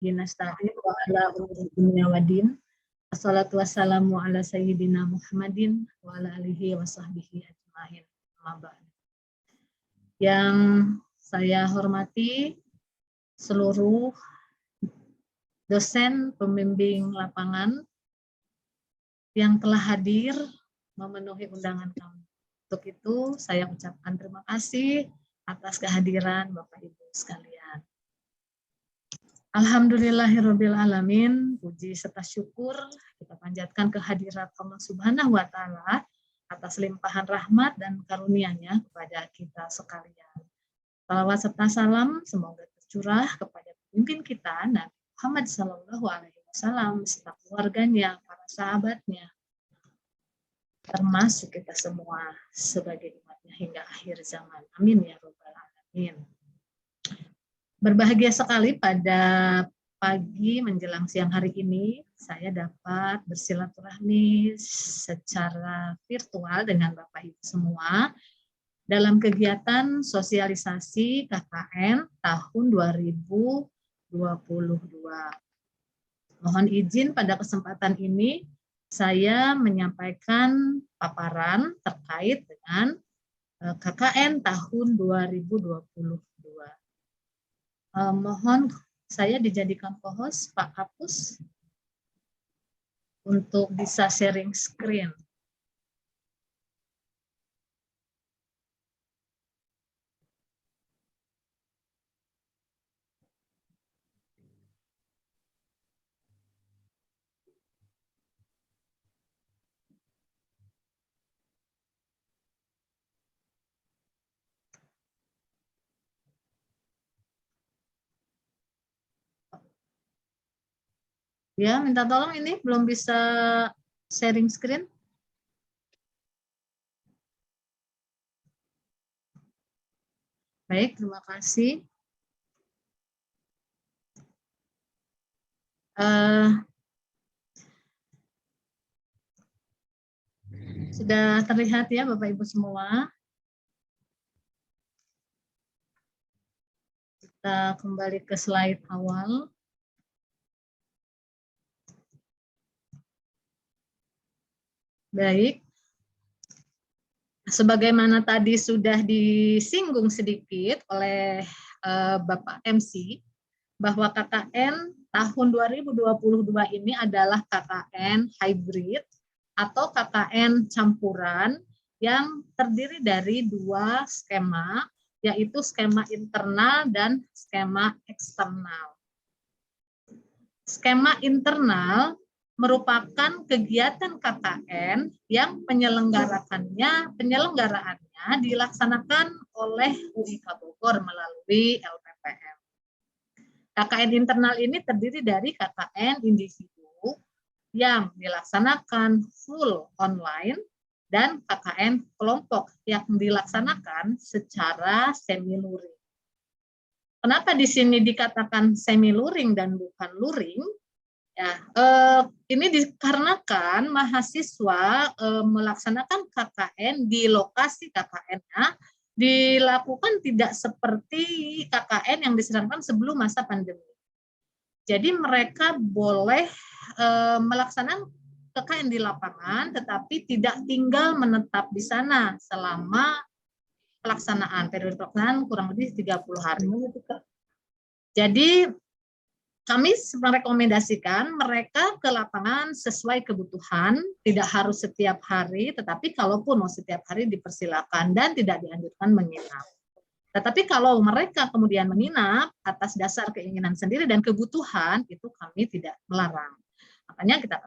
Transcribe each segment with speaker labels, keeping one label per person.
Speaker 1: bihi nasta'in wa ala umuri dunya waddin. Wassalatu wassalamu ala sayyidina Muhammadin wa ala alihi wa sahbihi ajma'in. Amma ba'du. Yang saya hormati seluruh dosen pembimbing lapangan yang telah hadir memenuhi undangan kami. Untuk itu saya ucapkan terima kasih atas kehadiran Bapak Ibu sekalian. Alhamdulillahirabbil alamin, puji serta syukur kita panjatkan kehadirat Allah Subhanahu wa taala atas limpahan rahmat dan karunia-Nya kepada kita sekalian. Salawat serta salam semoga tercurah kepada pemimpin kita Nabi Muhammad sallallahu alaihi wasallam beserta keluarganya, para sahabatnya, termasuk kita semua sebagai umatnya hingga akhir zaman. Amin ya rabbal alamin. Berbahagia sekali pada pagi menjelang siang hari ini saya dapat bersilaturahmi secara virtual dengan Bapak Ibu semua dalam kegiatan sosialisasi KKN tahun 2022. Mohon izin pada kesempatan ini saya menyampaikan paparan terkait dengan KKN tahun 2022. Mohon saya dijadikan co-host Pak Kapus untuk bisa sharing screen. Ya, minta tolong ini belum bisa sharing screen. Baik, terima kasih. Sudah terlihat ya Bapak Ibu semua. Kita kembali ke slide awal. Baik, sebagaimana tadi sudah disinggung sedikit oleh Bapak MC, bahwa KKN tahun 2022 ini adalah KKN hybrid atau KKN campuran yang terdiri dari dua skema, yaitu skema internal dan skema eksternal. Skema internal merupakan kegiatan KKN yang penyelenggaraannya dilaksanakan oleh UIK Bogor melalui LPPM. KKN internal ini terdiri dari KKN individu yang dilaksanakan full online dan KKN kelompok yang dilaksanakan secara semi luring. Kenapa di sini dikatakan semi luring dan bukan luring? Ya, ini dikarenakan mahasiswa melaksanakan KKN di lokasi KKN-nya dilakukan tidak seperti KKN yang diselenggarakan sebelum masa pandemi. Jadi mereka boleh melaksanakan KKN di lapangan, tetapi tidak tinggal menetap di sana selama pelaksanaan, periode pelaksanaan kurang lebih 30 hari. Jadi kami merekomendasikan mereka ke lapangan sesuai kebutuhan, tidak harus setiap hari, tetapi kalaupun mau setiap hari dipersilakan dan tidak dianjurkan menginap. Tetapi kalau mereka kemudian menginap atas dasar keinginan sendiri dan kebutuhan, itu kami tidak melarang. Makanya kita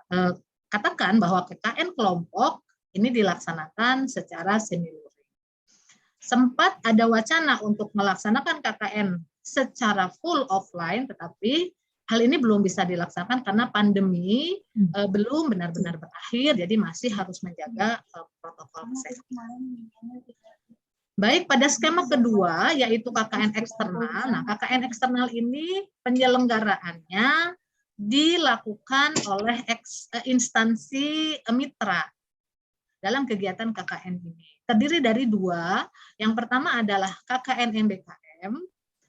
Speaker 1: katakan bahwa KKN kelompok ini dilaksanakan secara semi luring. Sempat ada wacana untuk melaksanakan KKN secara full offline, tetapi hal ini belum bisa dilaksanakan karena pandemi belum benar-benar berakhir, jadi masih harus menjaga protokol kesehatan. Baik, pada skema kedua, yaitu KKN eksternal. Nah, KKN eksternal ini penyelenggaraannya dilakukan oleh instansi mitra dalam kegiatan KKN ini. Terdiri dari dua, yang pertama adalah KKN MBKM,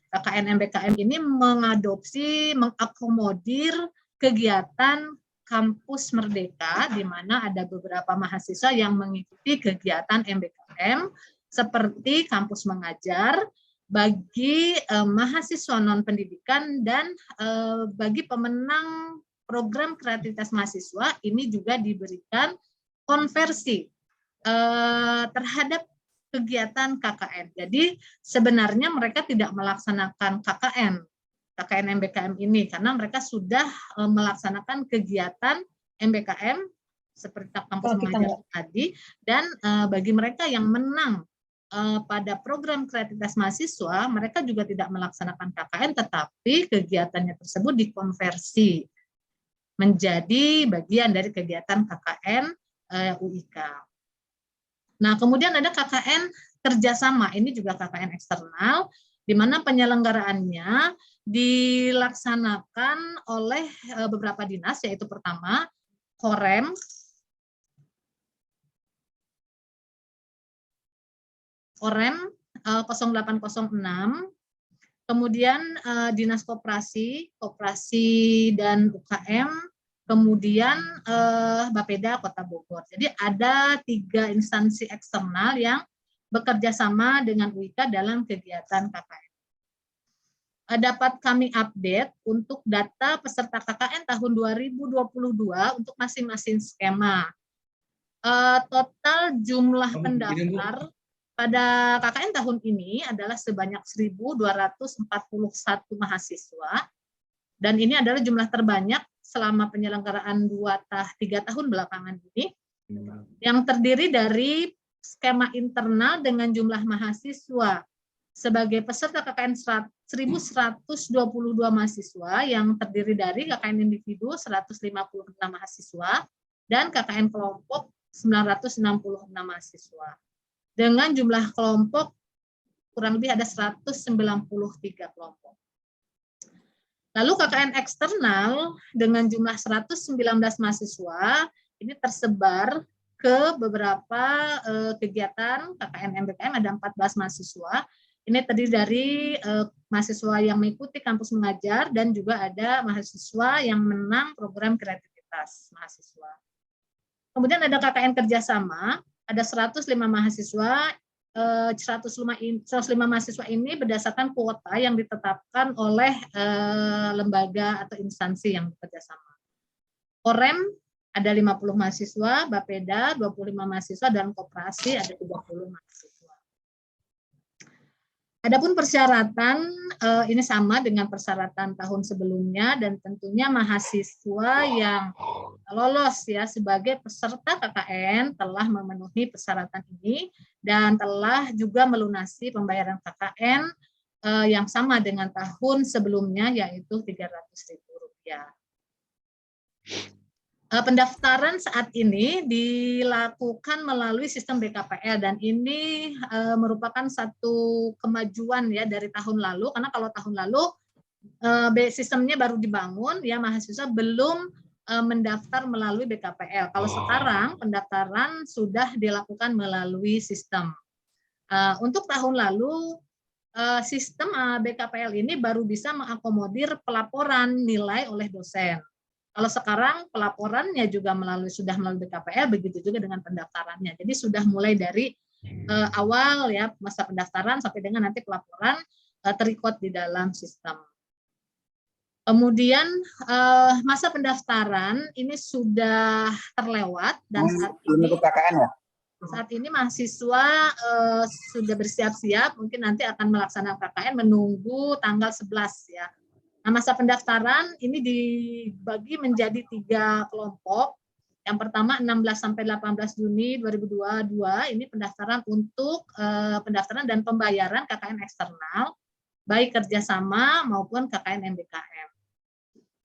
Speaker 1: KKN MBKM ini mengadopsi, mengakomodir kegiatan Kampus Merdeka, di mana ada beberapa mahasiswa yang mengikuti kegiatan MBKM seperti kampus mengajar bagi mahasiswa non-pendidikan, dan bagi pemenang program kreativitas mahasiswa ini juga diberikan konversi terhadap kegiatan KKN. Jadi sebenarnya mereka tidak melaksanakan KKN MBKM ini karena mereka sudah melaksanakan kegiatan MBKM seperti kampus mengajar tadi, dan bagi mereka yang menang pada program kreativitas mahasiswa, mereka juga tidak melaksanakan KKN, tetapi kegiatannya tersebut dikonversi menjadi bagian dari kegiatan KKN UIK. Nah, kemudian ada KKN kerjasama, ini juga KKN eksternal, di mana penyelenggaraannya dilaksanakan oleh beberapa dinas, yaitu pertama Korem, Korem 0806, kemudian Dinas Koperasi dan UKM, kemudian Bapeda Kota Bogor. Jadi ada 3 instansi eksternal yang bekerja sama dengan UIK dalam kegiatan KKN. Dapat kami update untuk data peserta KKN tahun 2022 untuk masing-masing skema. Total jumlah pendaftar pada KKN tahun ini adalah sebanyak 1.241 mahasiswa, dan ini adalah jumlah terbanyak selama penyelenggaraan 3 tahun belakangan ini, yang terdiri dari skema internal dengan jumlah mahasiswa sebagai peserta KKN 1.122 mahasiswa, yang terdiri dari KKN individu 156 mahasiswa dan KKN kelompok 966 mahasiswa. Dengan jumlah kelompok kurang lebih ada 193 kelompok. Lalu KKN eksternal dengan jumlah 119 mahasiswa, ini tersebar ke beberapa kegiatan KKN MBKM, ada 14 mahasiswa. Ini terdiri dari mahasiswa yang mengikuti kampus mengajar dan juga ada mahasiswa yang menang program kreativitas mahasiswa. Kemudian ada KKN kerjasama, ada 105 mahasiswa. 105 mahasiswa ini berdasarkan kuota yang ditetapkan oleh lembaga atau instansi yang bekerja sama. Korem ada 50 mahasiswa, Bapeda 25 mahasiswa, dan Koperasi ada 30 mahasiswa. Adapun persyaratan ini sama dengan persyaratan tahun sebelumnya, dan tentunya mahasiswa yang lolos ya sebagai peserta KKN telah memenuhi persyaratan ini dan telah juga melunasi pembayaran KKN yang sama dengan tahun sebelumnya, yaitu Rp300.000. Pendaftaran saat ini dilakukan melalui sistem BKPL, dan ini merupakan satu kemajuan ya dari tahun lalu, karena kalau tahun lalu sistemnya baru dibangun ya, mahasiswa belum mendaftar melalui BKPL. Kalau sekarang pendaftaran sudah dilakukan melalui sistem. Untuk tahun lalu sistem BKPL ini baru bisa mengakomodir pelaporan nilai oleh dosen. Kalau sekarang pelaporannya juga sudah melalui BKPL, begitu juga dengan pendaftarannya. Jadi sudah mulai dari awal ya masa pendaftaran sampai dengan nanti pelaporan terrecord di dalam sistem. Kemudian masa pendaftaran ini sudah terlewat, dan saat ini mahasiswa sudah bersiap-siap, mungkin nanti akan melaksanakan KKN menunggu tanggal 11 ya. Nah, masa pendaftaran ini dibagi menjadi 3 kelompok. Yang pertama 16 sampai 18 Juni 2022 ini pendaftaran untuk pendaftaran dan pembayaran KKN eksternal, baik kerjasama maupun KKN MBKM.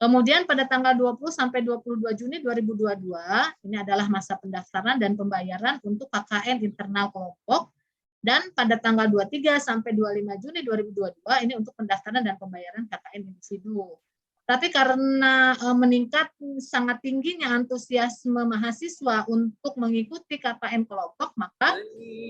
Speaker 1: Kemudian pada tanggal 20 sampai 22 Juni 2022 ini adalah masa pendaftaran dan pembayaran untuk KKN internal kelompok. Dan pada tanggal 23 sampai 25 Juni 2022 ini untuk pendaftaran dan pembayaran KKN individu. Tapi karena meningkat sangat tingginya antusiasme mahasiswa untuk mengikuti KKN kelompok, maka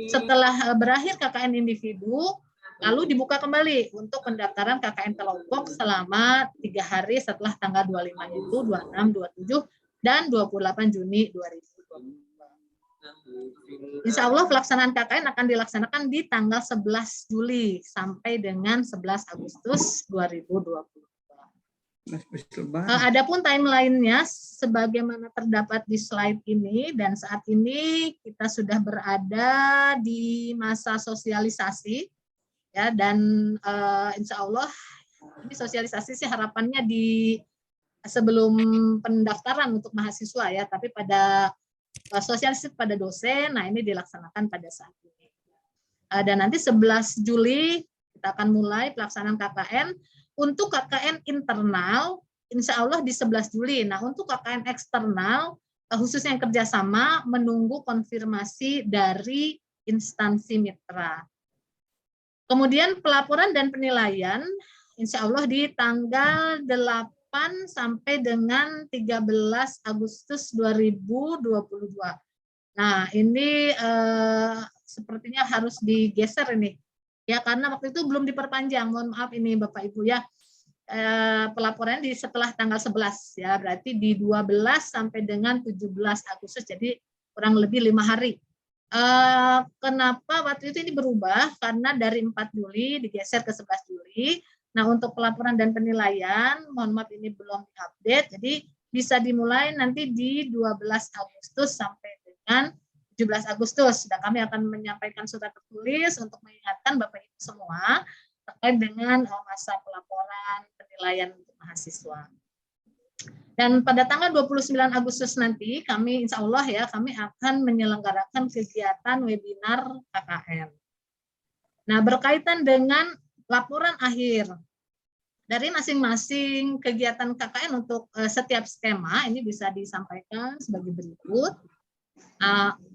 Speaker 1: setelah berakhir KKN individu, Lalu dibuka kembali untuk pendaftaran KKN kelompok selama 3 hari setelah tanggal 25, yaitu 26, 27, dan 28 Juni 2022. Insya Allah pelaksanaan KKN akan dilaksanakan di tanggal 11 Juli sampai dengan 11 Agustus 2022. Adapun timeline-nya sebagaimana terdapat di slide ini, dan saat ini kita sudah berada di masa sosialisasi, ya, dan insya Allah ini sosialisasi sih harapannya di sebelum pendaftaran untuk mahasiswa, ya, tapi pada sosialisasi pada dosen, nah ini dilaksanakan pada saat ini. Dan nanti 11 Juli kita akan mulai pelaksanaan KKN. Untuk KKN internal, insya Allah di 11 Juli. Nah, untuk KKN eksternal, khususnya yang kerjasama, menunggu konfirmasi dari instansi mitra. Kemudian pelaporan dan penilaian, insya Allah di tanggal 8 sampai dengan 13 Agustus 2022. Nah, ini sepertinya harus digeser ini. Ya, karena waktu itu belum diperpanjang, mohon maaf ini Bapak Ibu ya. Pelaporan di setelah tanggal 11 ya, berarti di 12 sampai dengan 17 Agustus, jadi kurang lebih 5 hari. Kenapa waktu itu ini berubah? Karena dari 4 Juli digeser ke 11 Juli. Nah, untuk pelaporan dan penilaian, mohon maaf ini belum diupdate, jadi bisa dimulai nanti di 12 Agustus sampai dengan 17 Agustus. Dan kami akan menyampaikan surat tertulis untuk mengingatkan Bapak Ibu semua terkait dengan masa pelaporan penilaian untuk mahasiswa. Dan pada tanggal 29 Agustus nanti kami insya Allah ya, kami akan menyelenggarakan kegiatan webinar KKN. Nah, berkaitan dengan laporan akhir dari masing-masing kegiatan KKN untuk setiap skema ini bisa disampaikan sebagai berikut.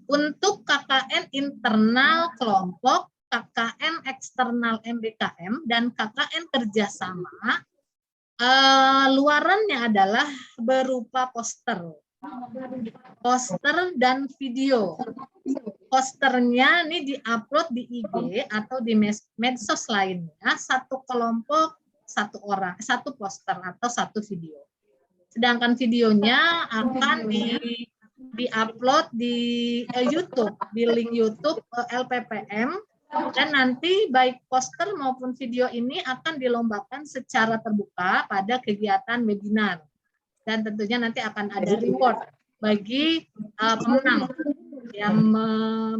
Speaker 1: Untuk KKN internal kelompok, KKN eksternal MBKM, dan KKN kerjasama, luarannya adalah berupa poster dan video. Posternya ini diupload di IG atau di medsos lainnya, satu kelompok, satu orang, satu poster atau satu video. Sedangkan videonya akan di-upload di YouTube, di link YouTube LPPM, dan nanti baik poster maupun video ini akan dilombakan secara terbuka pada kegiatan webinar. Dan tentunya nanti akan ada reward bagi pemenang yang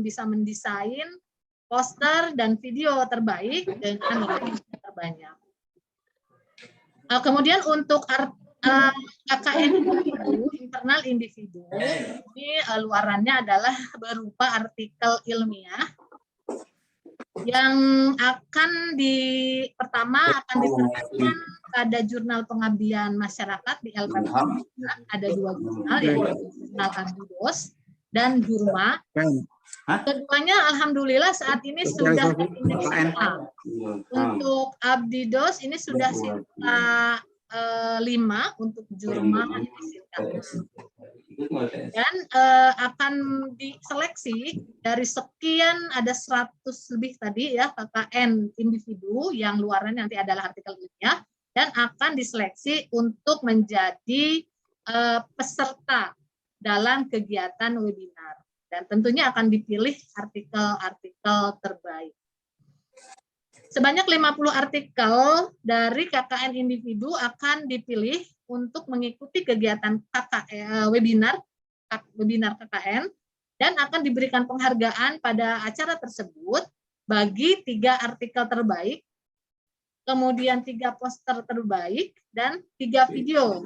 Speaker 1: bisa mendesain poster dan video terbaik dengan nilai terbanyak. Kemudian untuk KKN internal individu, ini luarannya adalah berupa artikel ilmiah yang akan pertama akan diterbitkan pada jurnal pengabdian masyarakat di LPPM. Ada 2 jurnal, yaitu jurnal Abdidos dan Jurma. Keduanya alhamdulillah saat ini sudah indeks A. Untuk Abdidos ini sudah sita 5, untuk Jurma dan akan diseleksi dari sekian, ada 100 lebih tadi ya KKN individu yang luarannya nanti adalah artikel ilmiah, dan akan diseleksi untuk menjadi peserta dalam kegiatan webinar, dan tentunya akan dipilih artikel-artikel terbaik. Sebanyak 50 artikel dari KKN individu akan dipilih untuk mengikuti kegiatan webinar KKN, dan akan diberikan penghargaan pada acara tersebut bagi 3 artikel terbaik, kemudian 3 poster terbaik, dan 3 video,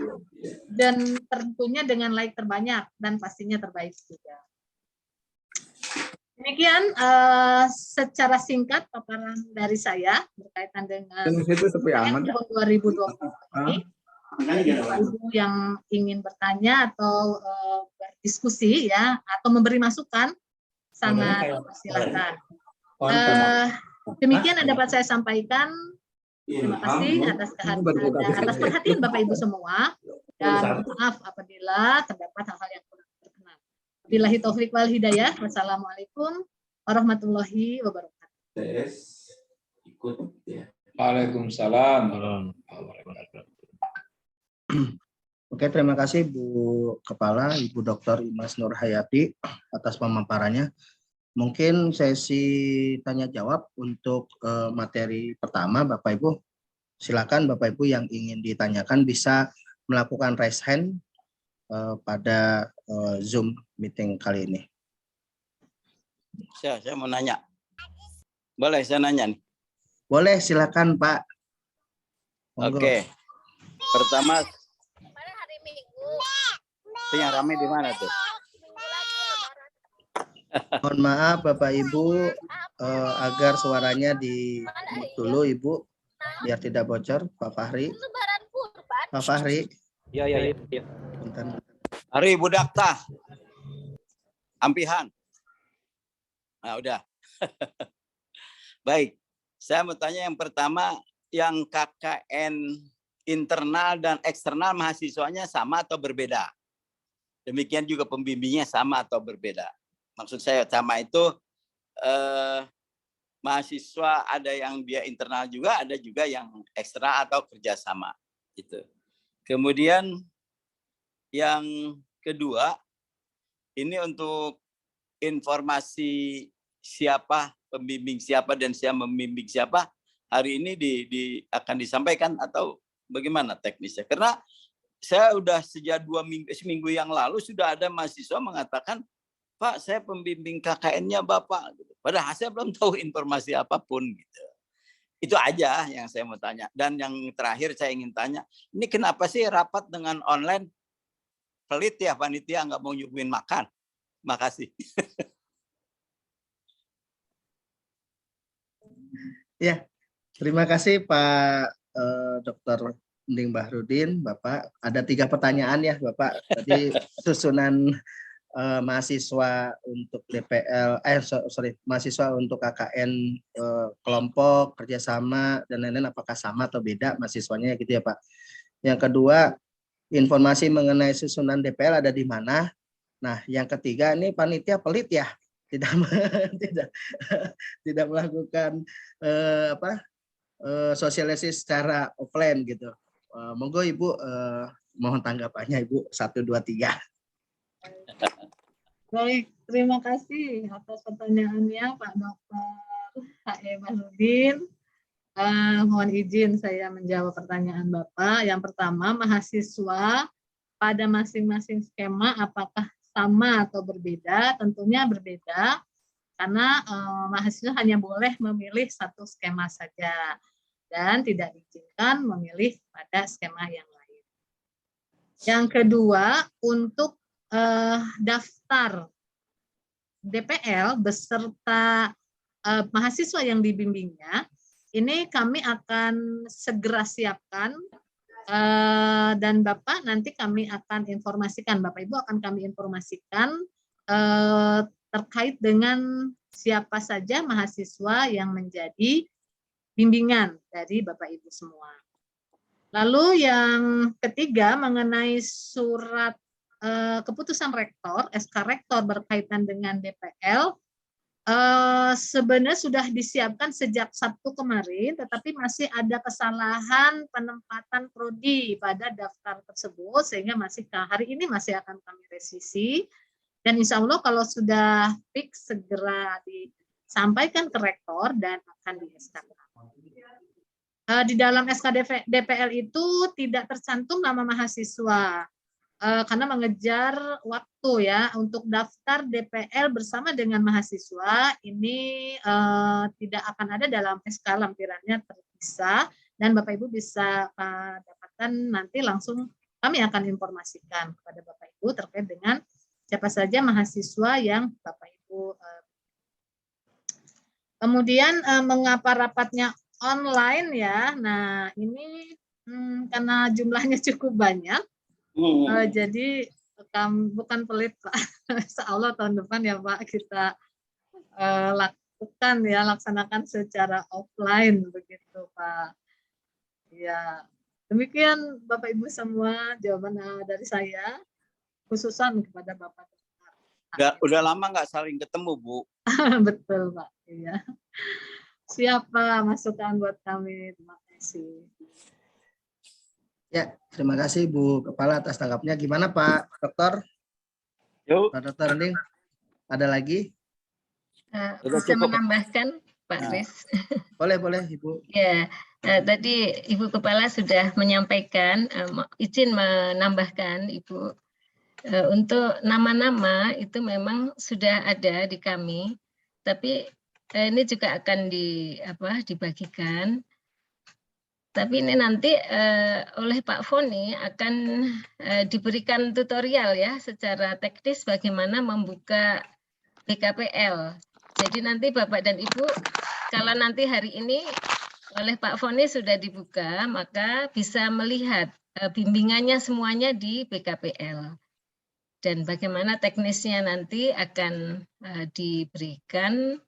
Speaker 1: dan tentunya dengan like terbanyak dan pastinya terbaik juga. Demikian secara singkat paparan dari saya berkaitan dengan tahun 2020 ini. Ibu yang ingin bertanya atau berdiskusi ya, atau memberi masukan, sangat silakan. Demikian yang dapat saya sampaikan. Terima kasih atas perhatian Bapak Ibu semua, dan maaf apabila terdapat hal-hal yang kurang berkenan. Billahi taufik wal hidayah. Wassalamualaikum warahmatullahi wabarakatuh.
Speaker 2: Waalaikumsalam.
Speaker 3: Oke, terima kasih Bu Kepala, Ibu Dr. Imas Nur Hayati atas pemaparannya. Mungkin sesi tanya jawab untuk materi pertama, Bapak Ibu. Silakan Bapak Ibu yang ingin ditanyakan bisa melakukan raise hand pada Zoom meeting kali ini.
Speaker 4: Saya mau nanya. Boleh saya nanya nih?
Speaker 3: Boleh, silakan Pak. Monggo.
Speaker 4: Oke. Pertama, itu yang ramai di mana tuh?
Speaker 3: Mohon maaf Bapak Ibu, agar suaranya di mute dulu Ibu, biar tidak bocor. Pak Fahri. Pak Fahri.
Speaker 5: Iya.
Speaker 3: Bentar.
Speaker 4: Hari Budakta. Ampihan. Nah, udah. Baik. Saya mau tanya yang pertama, yang KKN internal dan eksternal mahasiswanya sama atau berbeda? Demikian juga pembimbingnya sama atau berbeda? Maksud saya sama itu mahasiswa ada yang dia internal juga, ada juga yang eksternal atau kerjasama. Gitu. Kemudian yang kedua, ini untuk informasi siapa pembimbing siapa dan siapa membimbing siapa hari ini akan disampaikan atau bagaimana teknisnya? Karena saya udah sejak seminggu yang lalu sudah ada mahasiswa mengatakan, Pak, saya pembimbing KKN-nya Bapak. Padahal saya belum tahu informasi apapun. Gitu. Itu aja yang saya mau tanya. Dan yang terakhir saya ingin tanya, ini kenapa sih rapat dengan online pelit ya panitia nggak mau nyuguhin makan? Makasih.
Speaker 3: Ya, terima kasih Pak Dr. Ending Bahrudin, Bapak. Ada 3 pertanyaan ya, Bapak. Tadi susunan mahasiswa untuk DPL, mahasiswa untuk KKN kelompok, kerjasama, dan lain-lain, apakah sama atau beda mahasiswanya gitu ya Pak. Yang kedua, informasi mengenai susunan DPL ada di mana. Nah, yang ketiga, ini panitia pelit ya, tidak melakukan sosialisasi secara offline gitu. Monggo Ibu, mohon tanggapannya Ibu, 1, 2, 3.
Speaker 1: Baik, terima kasih atas pertanyaannya Pak Dr. H.E. Bahrudin. Mohon izin saya menjawab pertanyaan Bapak. Yang pertama, mahasiswa pada masing-masing skema apakah sama atau berbeda? Tentunya berbeda, karena mahasiswa hanya boleh memilih satu skema saja dan tidak diizinkan memilih pada skema yang lain. Yang kedua, untuk daftar DPL beserta mahasiswa yang dibimbingnya, ini kami akan segera siapkan dan Bapak nanti kami akan informasikan, Bapak Ibu akan kami informasikan terkait dengan siapa saja mahasiswa yang menjadi bimbingan dari Bapak Ibu semua. Lalu yang ketiga mengenai surat keputusan rektor, SK rektor berkaitan dengan DPL, sebenarnya sudah disiapkan sejak Sabtu kemarin, tetapi masih ada kesalahan penempatan prodi pada daftar tersebut, sehingga masih hari ini masih akan kami revisi, dan insya Allah kalau sudah fix segera disampaikan ke rektor dan akan di-SK. Di dalam SK DPL itu tidak tercantum nama mahasiswa, karena mengejar waktu ya untuk daftar DPL bersama dengan mahasiswa ini tidak akan ada dalam SK, lampirannya terpisah dan Bapak Ibu bisa dapatkan nanti langsung kami akan informasikan kepada Bapak Ibu terkait dengan siapa saja mahasiswa yang Bapak Ibu. Kemudian mengapa rapatnya online ya? Nah ini karena jumlahnya cukup banyak. Jadi bukan pelit Pak, insya Allah tahun depan ya Pak kita laksanakan secara offline begitu Pak. Ya demikian Bapak Ibu semua jawaban dari saya khususan kepada Bapak.
Speaker 4: Udah lama nggak saling ketemu Bu.
Speaker 1: Betul Pak. Iya. Siapa masukan buat kami? Terima kasih.
Speaker 3: Ya, terima kasih Bu Kepala atas tanggapnya. Gimana Pak Dokter?
Speaker 4: Yuk,
Speaker 3: Pak Dokter Ning, ada lagi?
Speaker 4: sudah
Speaker 2: Bisa
Speaker 4: cukup.
Speaker 2: menambahkan Pak
Speaker 4: Nah.
Speaker 2: Kris?
Speaker 3: Boleh, boleh Ibu.
Speaker 2: Ya, tadi Ibu Kepala sudah menyampaikan, izin menambahkan Ibu, untuk nama-nama itu memang sudah ada di kami, tapi ini juga akan dibagikan. Tapi ini nanti oleh Pak Foni akan diberikan tutorial ya secara teknis bagaimana membuka BKPL. Jadi nanti Bapak dan Ibu kalau nanti hari ini oleh Pak Foni sudah dibuka, maka bisa melihat bimbingannya semuanya di BKPL. Dan bagaimana teknisnya nanti akan diberikan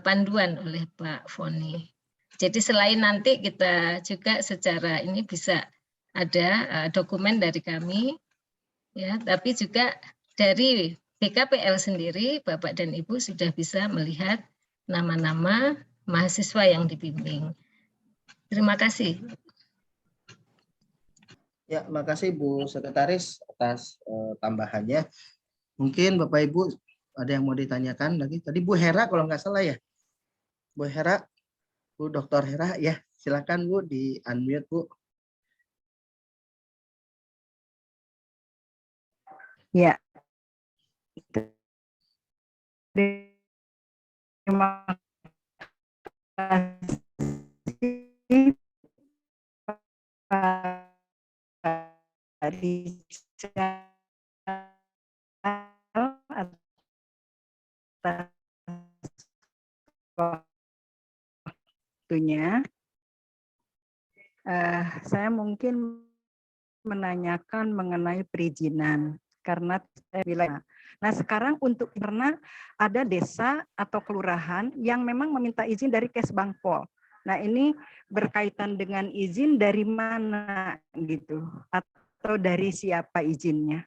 Speaker 2: panduan oleh Pak Foni. Jadi selain nanti kita juga secara ini bisa ada dokumen dari kami, ya, tapi juga dari BKPL sendiri, Bapak dan Ibu sudah bisa melihat nama-nama mahasiswa yang dibimbing. Terima kasih.
Speaker 3: Ya, makasih Bu Sekretaris atas tambahannya. Mungkin Bapak Ibu ada yang mau ditanyakan lagi. Tadi Bu Hera kalau nggak salah ya. Bu Hera, Bu Dr. Hera, ya silakan Bu di unmute Bu.
Speaker 5: Ya. Terima kasih Pak Rizal atas waktunya. Saya mungkin menanyakan mengenai perizinan karena wilayah. Nah, sekarang untuk karena ada desa atau kelurahan yang memang meminta izin dari Kesbangpol. Nah, ini berkaitan dengan izin dari mana gitu atau dari siapa izinnya?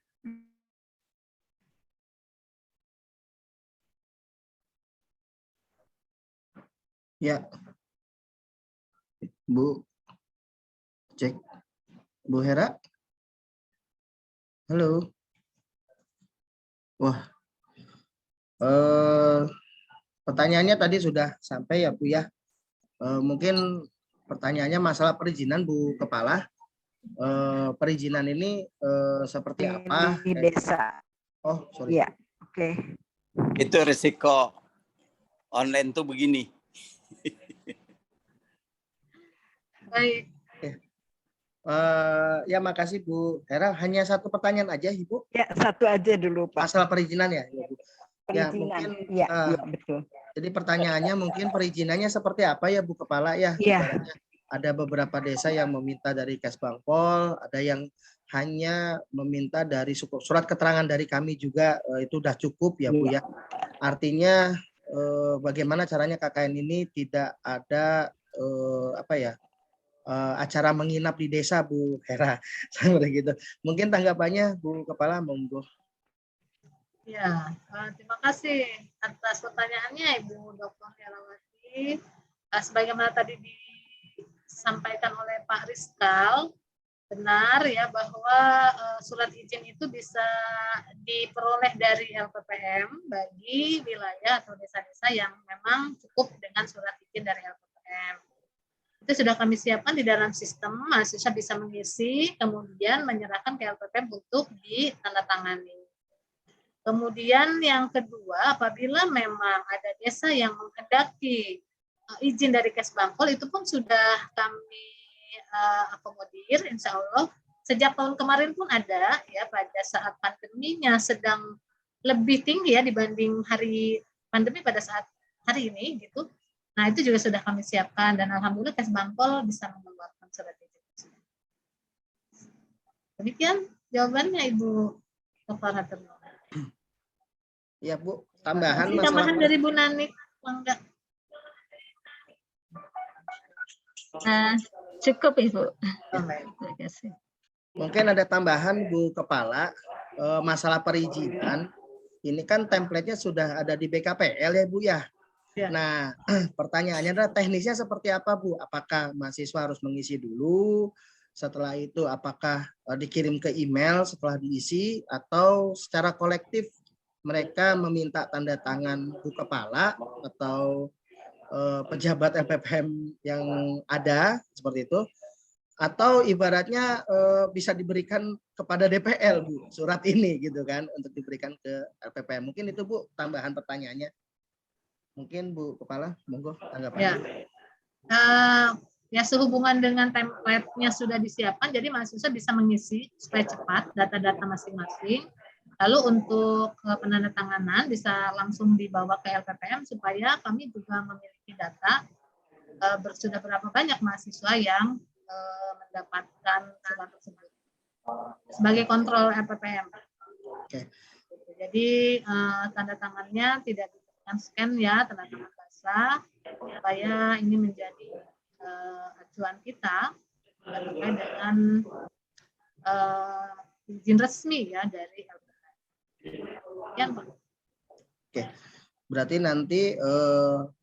Speaker 3: Ya. Bu cek. Bu Hera. Halo. Wah. Pertanyaannya tadi sudah sampai ya Bu ya. Mungkin pertanyaannya masalah perizinan Bu Kepala. Perizinan ini seperti apa?
Speaker 5: Di desa.
Speaker 3: Oh, sorry.
Speaker 5: Ya, oke.
Speaker 4: Itu risiko online tuh begini.
Speaker 1: Baik.
Speaker 3: Ya makasih Bu Hera. Hanya satu pertanyaan aja Ibu.
Speaker 5: Ya, satu aja dulu Pak.
Speaker 3: Masalah perizinan ya, Bu. Ya,
Speaker 5: Perizinan.
Speaker 3: mungkin
Speaker 5: Ya, betul.
Speaker 3: jadi pertanyaannya mungkin perizinannya seperti apa ya Bu Kepala ya?
Speaker 5: Iya.
Speaker 3: Ibaratnya ada beberapa desa yang meminta dari Kesbangpol, ada yang hanya meminta dari surat keterangan dari kami juga, itu sudah cukup ya Bu ya. Artinya bagaimana caranya KKN ini tidak ada acara menginap di desa Bu Hera seperti gitu. Mungkin tanggapannya Bu Kepala monggo.
Speaker 1: Ya, terima kasih atas pertanyaannya Ibu Dr. Herawati. Sebagaimana tadi disampaikan oleh Pak Rizal, benar ya bahwa surat izin itu bisa diperoleh dari LPPM bagi wilayah atau desa-desa yang memang cukup dengan surat izin dari LPPM. Itu sudah kami siapkan di dalam sistem, mahasiswa bisa mengisi, kemudian menyerahkan ke LPPM untuk ditandatangani. Kemudian yang kedua, apabila memang ada desa yang menghendaki izin dari Kesbangpol, itu pun sudah kami akomodir, insya Allah. Sejak tahun kemarin pun ada, ya pada saat pandeminya sedang lebih tinggi ya dibanding hari pandemi pada saat hari ini, gitu. Nah itu juga sudah kami siapkan dan alhamdulillah Kesbangpol bisa mengeluarkan surat izin. Demikian jawabannya Ibu Dr. Hatur.
Speaker 3: Ya Bu, tambahan
Speaker 1: dari Bu Nani. Enggak.
Speaker 2: Cukup Ibu.
Speaker 1: Terima kasih.
Speaker 3: Mungkin ada tambahan Bu Kepala, masalah perizinan. Ini kan template-nya sudah ada di BKPL ya Bu ya.
Speaker 1: Ya.
Speaker 3: Nah, pertanyaannya adalah teknisnya seperti apa, Bu? Apakah mahasiswa harus mengisi dulu? Setelah itu apakah dikirim ke email setelah diisi atau secara kolektif mereka meminta tanda tangan Bu Kepala atau pejabat LPPM yang ada seperti itu, atau ibaratnya bisa diberikan kepada DPL, Bu, surat ini gitu kan, untuk diberikan ke LPPM. Mungkin itu, Bu, tambahan pertanyaannya. Mungkin Bu Kepala, monggo tanggapannya.
Speaker 1: Ya, sehubungan dengan template-nya sudah disiapkan, jadi mahasiswa bisa mengisi supaya cepat data-data masing-masing. Lalu untuk penandatanganan bisa langsung dibawa ke LPPM supaya kami juga memiliki data sudah berapa banyak mahasiswa yang mendapatkan surat tersebut sebagai kontrol LPPM.
Speaker 3: Oke.
Speaker 1: Jadi tanda tangannya tidak diberikan scan ya, tanda tangan basah, supaya ini menjadi acuan kita terkait dengan izin resmi ya dari LPPM. Ya, Pak.
Speaker 3: Oke. Berarti nanti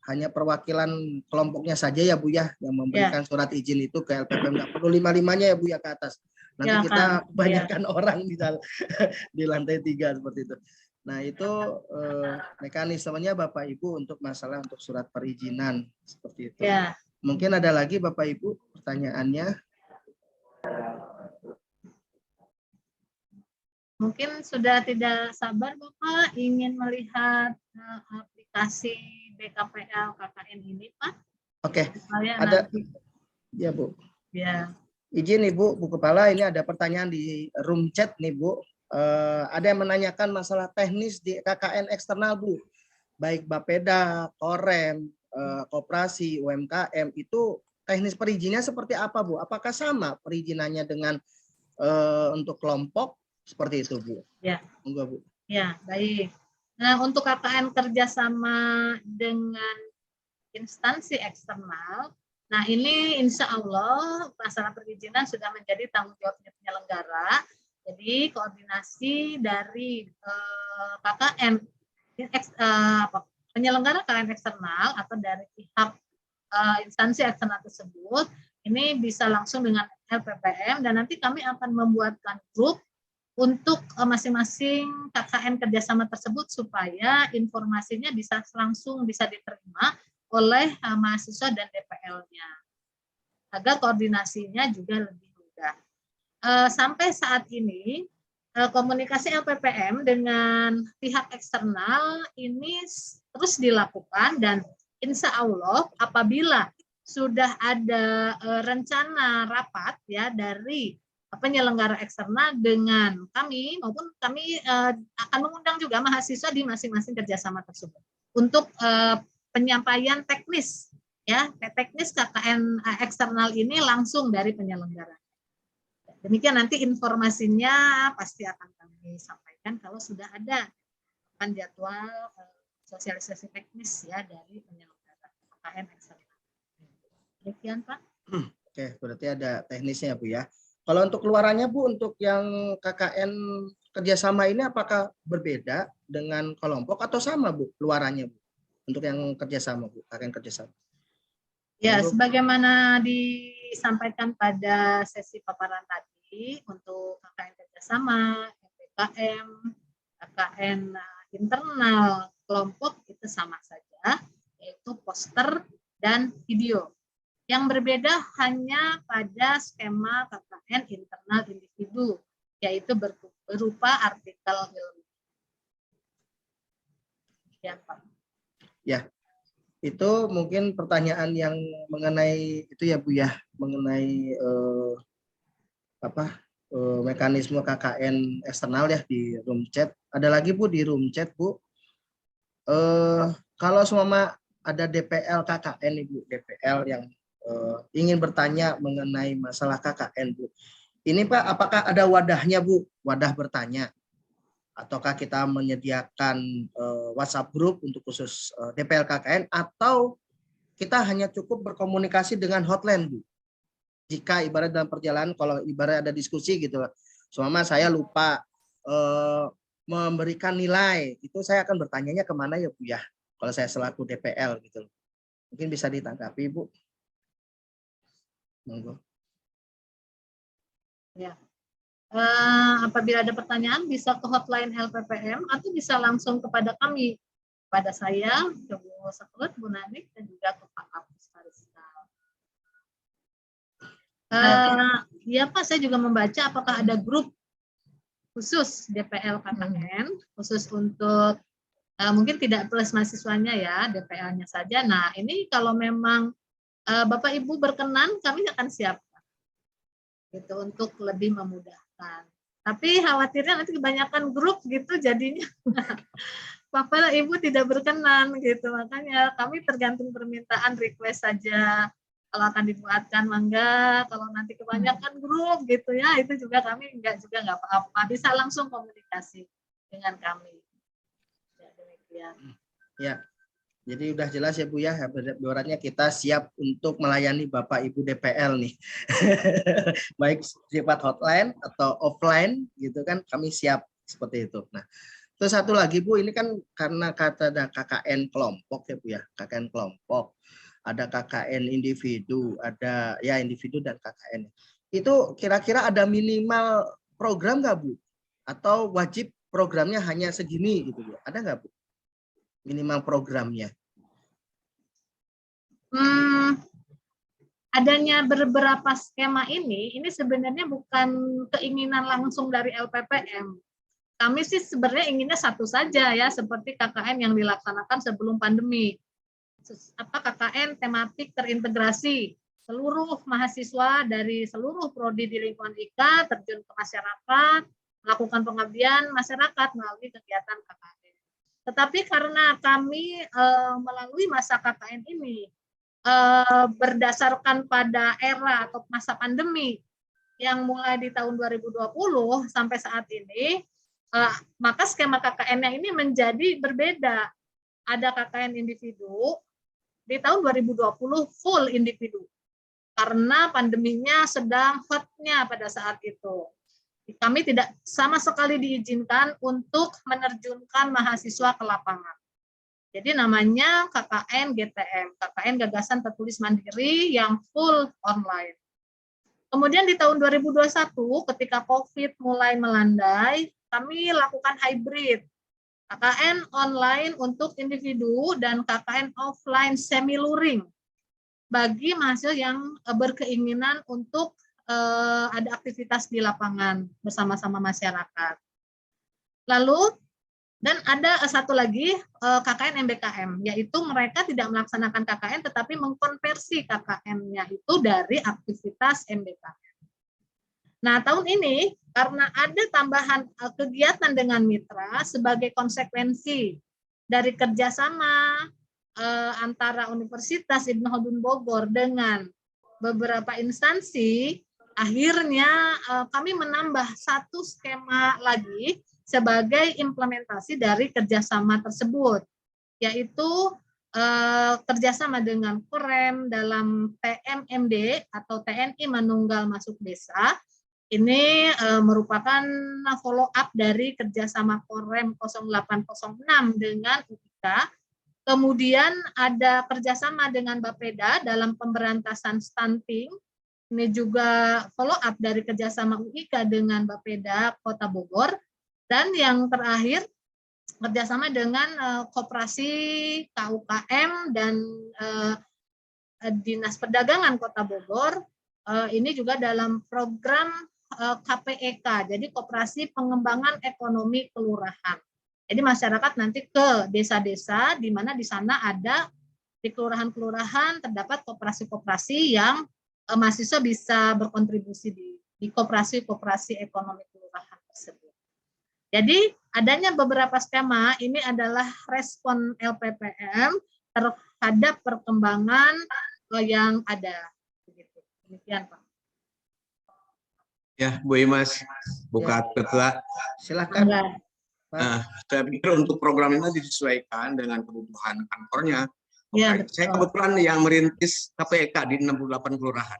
Speaker 3: hanya perwakilan kelompoknya saja ya, Bu, ya, yang memberikan surat izin itu ke LPPM. Nggak perlu 5-5-nya ya, Bu, ya, ke atas. Nanti
Speaker 1: Ya,
Speaker 3: kita
Speaker 1: kan.
Speaker 3: kebanyakan orang di lantai 3 seperti itu. Nah, itu mekanismenya Bapak Ibu untuk masalah untuk surat perizinan seperti itu.
Speaker 1: Ya.
Speaker 3: Mungkin ada lagi Bapak Ibu pertanyaannya.
Speaker 1: Mungkin sudah tidak sabar Bapak ingin melihat aplikasi BKPL KKN ini, Pak.
Speaker 3: Oke.
Speaker 1: Saya
Speaker 3: Ada
Speaker 1: nanti.
Speaker 3: Ya, Bu.
Speaker 1: Ya.
Speaker 3: Izin Ibu, Bu Kepala, ini ada pertanyaan di room chat nih, Bu. Ada yang menanyakan masalah teknis di KKN eksternal, Bu. Baik Bapeda, Korem, koperasi, UMKM, itu teknis perizinannya seperti apa, Bu? Apakah sama perizinannya dengan untuk kelompok seperti itu, Bu?
Speaker 1: Ya.
Speaker 3: Enggak, Bu.
Speaker 1: Ya, baik. Nah, untuk KKN kerjasama dengan instansi eksternal, nah ini insya Allah masalah perizinan sudah menjadi tanggung jawabnya penyelenggara. Jadi koordinasi dari KKN penyelenggara KKN eksternal atau dari pihak instansi eksternal tersebut ini bisa langsung dengan LPPM, dan nanti kami akan membuatkan grup untuk masing-masing KKN kerjasama tersebut supaya informasinya bisa langsung bisa diterima oleh mahasiswa dan DPL-nya agar koordinasinya juga lebih mudah. Sampai saat ini komunikasi LPPM dengan pihak eksternal ini terus dilakukan, dan insya Allah apabila sudah ada rencana rapat ya dari penyelenggara eksternal dengan kami, maupun kami akan mengundang juga mahasiswa di masing-masing kerjasama tersebut untuk penyampaian teknis ya, teknis KKN eksternal ini langsung dari penyelenggara. Demikian nanti informasinya pasti akan kami sampaikan kalau sudah ada jadwal sosialisasi teknis ya dari penyelenggara KKN eksternal. Demikian, Pak.
Speaker 3: Oke, berarti ada teknisnya, Bu, ya. Kalau untuk keluarannya, Bu, untuk yang KKN kerjasama ini apakah berbeda dengan kelompok atau sama, Bu, keluarannya, Bu? Untuk yang kerjasama, Bu, KKN kerjasama.
Speaker 1: Ya, sebagaimana disampaikan pada sesi paparan tadi, untuk KKN kerjasama, PKM, KKN internal, kelompok itu sama saja, yaitu poster dan video. Yang berbeda hanya pada skema KKN internal individu, yaitu berupa artikel ilmiah. Ya, Pak. Ya.
Speaker 3: Itu mungkin pertanyaan yang mengenai itu ya, Bu, ya, mengenai mekanisme KKN eksternal ya di room chat. Ada lagi, Bu, di room chat, Bu. Kalau semua ada DPL KKN, Ibu, DPL yang ingin bertanya mengenai masalah KKN, Bu. Ini, Pak, apakah ada wadahnya, Bu? Wadah bertanya. Ataukah kita menyediakan WhatsApp group untuk khusus DPL KKN, atau kita hanya cukup berkomunikasi dengan hotline, Bu? Jika ibarat dalam perjalanan, kalau ibarat ada diskusi gitu, selama saya lupa memberikan nilai, itu saya akan bertanyanya kemana ya, Bu, ya? Kalau saya selaku DPL gitu. Mungkin bisa ditanggapi, Bu. Monggo.
Speaker 1: Ya. Apabila ada pertanyaan bisa ke hotline LPPM atau bisa langsung kepada kami, pada saya, ke Bu Sekut, Bu Nanik, dan juga ke Pak Kapus Pariskal. Ya Pak, saya juga membaca apakah ada grup khusus DPL KKN, khusus untuk mungkin tidak plus mahasiswanya ya, DPL-nya saja. Nah ini kalau memang Bapak Ibu berkenan, kami akan siapkan gitu untuk lebih memudahkan. Tapi khawatirnya nanti kebanyakan grup gitu jadinya Bapak Ibu tidak berkenan gitu. Makanya kami tergantung permintaan, request saja. Kalau akan dibuatkan mangga, kalau nanti kebanyakan grup gitu ya, itu juga kami nggak apa-apa. Bisa langsung komunikasi dengan kami. Ya, demikian.
Speaker 3: Ya. Jadi udah jelas ya Bu ya, ibaratnya kita siap untuk melayani Bapak Ibu DPL nih. Baik sifat hotline atau offline gitu kan, kami siap seperti itu. Nah, terus satu lagi Bu, ini kan karena kata ada KKN kelompok ya Bu ya, KKN kelompok, ada KKN individu, ada ya individu dan KKN. Itu kira-kira ada minimal program nggak Bu? Atau wajib programnya hanya segini gitu Bu? Ada nggak Bu? Minimal programnya?
Speaker 1: Adanya beberapa skema ini sebenarnya bukan keinginan langsung dari LPPM. Kami sih sebenarnya inginnya satu saja ya, seperti KKN yang dilaksanakan sebelum pandemi. KKN tematik terintegrasi, seluruh mahasiswa dari seluruh prodi di lingkungan IKA terjun ke masyarakat, melakukan pengabdian masyarakat melalui kegiatan KKN. Tetapi karena kami melalui masa KKN ini berdasarkan pada era atau masa pandemi yang mulai di tahun 2020 sampai saat ini, maka skema KKN-nya ini menjadi berbeda. Ada KKN individu, di tahun 2020 full individu, karena pandeminya sedang hotnya pada saat itu. Kami tidak sama sekali diizinkan untuk menerjunkan mahasiswa ke lapangan. Jadi namanya KKN GTM, KKN Gagasan Tertulis Mandiri yang full online. Kemudian di tahun 2021 ketika COVID mulai melandai, kami lakukan hybrid. KKN online untuk individu dan KKN offline semi luring bagi mahasiswa yang berkeinginan untuk ada aktivitas di lapangan bersama-sama masyarakat. Lalu dan ada satu lagi KKN MBKM, yaitu mereka tidak melaksanakan KKN tetapi mengkonversi KKN-nya itu dari aktivitas MBKM. Nah, tahun ini karena ada tambahan kegiatan dengan mitra sebagai konsekuensi dari kerjasama antara Universitas Ibnu Khaldun Bogor dengan beberapa instansi, akhirnya kami menambah satu skema lagi sebagai implementasi dari kerjasama tersebut, yaitu kerjasama dengan Korem dalam TMMD atau TNI Manunggal Masuk Desa. Ini merupakan follow up dari kerjasama Korem 0806 dengan UIK. Kemudian ada kerjasama dengan Bapeda dalam pemberantasan stunting. Ini juga follow up dari kerjasama UIK dengan Bapeda Kota Bogor. Dan yang terakhir kerjasama dengan Koperasi KUKM dan Dinas Perdagangan Kota Bogor. Ini juga dalam program KPEK, jadi Koperasi Pengembangan Ekonomi Kelurahan. Jadi masyarakat nanti ke desa-desa di mana di sana ada di kelurahan-kelurahan terdapat koperasi-koperasi yang mahasiswa bisa berkontribusi di koperasi-koperasi ekonomi kelurahan tersebut. Jadi adanya beberapa skema ini adalah respon LPPM terhadap perkembangan yang ada. Demikian Pak.
Speaker 6: Ya, Bu Imas, buka ketua.
Speaker 3: Silakan.
Speaker 6: Nah, saya pikir untuk program ini disesuaikan dengan kebutuhan kantornya.
Speaker 1: Ya,
Speaker 6: saya kebetulan yang merintis KPEK di 68 kelurahan.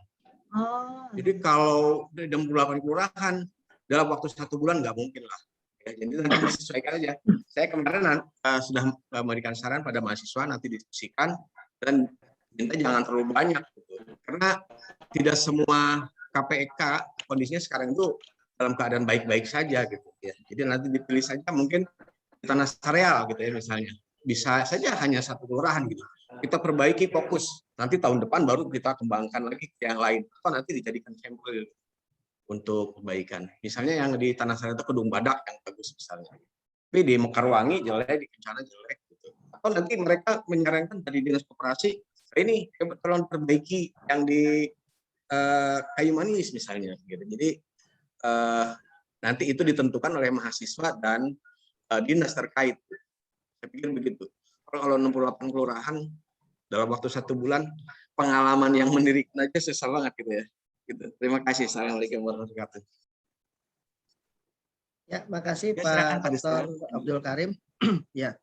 Speaker 1: Oh.
Speaker 6: Jadi kalau di 68 kelurahan dalam waktu 1 bulan nggak mungkin lah. Ya, jadi nanti disesuaikan aja. saya kemarin sudah memberikan saran pada mahasiswa nanti diskusikan dan minta jangan terlalu banyak gitu. Karena tidak semua KPK kondisinya sekarang itu dalam keadaan baik-baik saja gitu ya. Jadi nanti dipilih saja mungkin di tanah areal gitu ya misalnya. Bisa saja hanya satu kelurahan gitu. Kita perbaiki fokus. Nanti tahun depan baru kita kembangkan lagi ke yang lain. Atau nanti dijadikan sampel untuk perbaikan. Misalnya yang di tanah areal itu Kedung Badak yang bagus misalnya. Tapi di Mekarwangi jelek, di Kencana jelek gitu. Atau nanti mereka menyarankan dari dinas koperasi ini tolong perbaiki yang di Kayu Manis misalnya gitu. Jadi nanti itu ditentukan oleh mahasiswa dan dinas terkait. Saya pikir begitu. Kalau 68 kelurahan dalam waktu 1 bulan, pengalaman yang mendirikan aja susah banget gitu ya. Gitu. Terima kasih. Assalamualaikum warahmatullahi wabarakatuh.
Speaker 3: Ya, makasih
Speaker 6: Ya,
Speaker 3: Pak
Speaker 6: silakan, Pak
Speaker 3: Dr. Abdul Karim. Ya,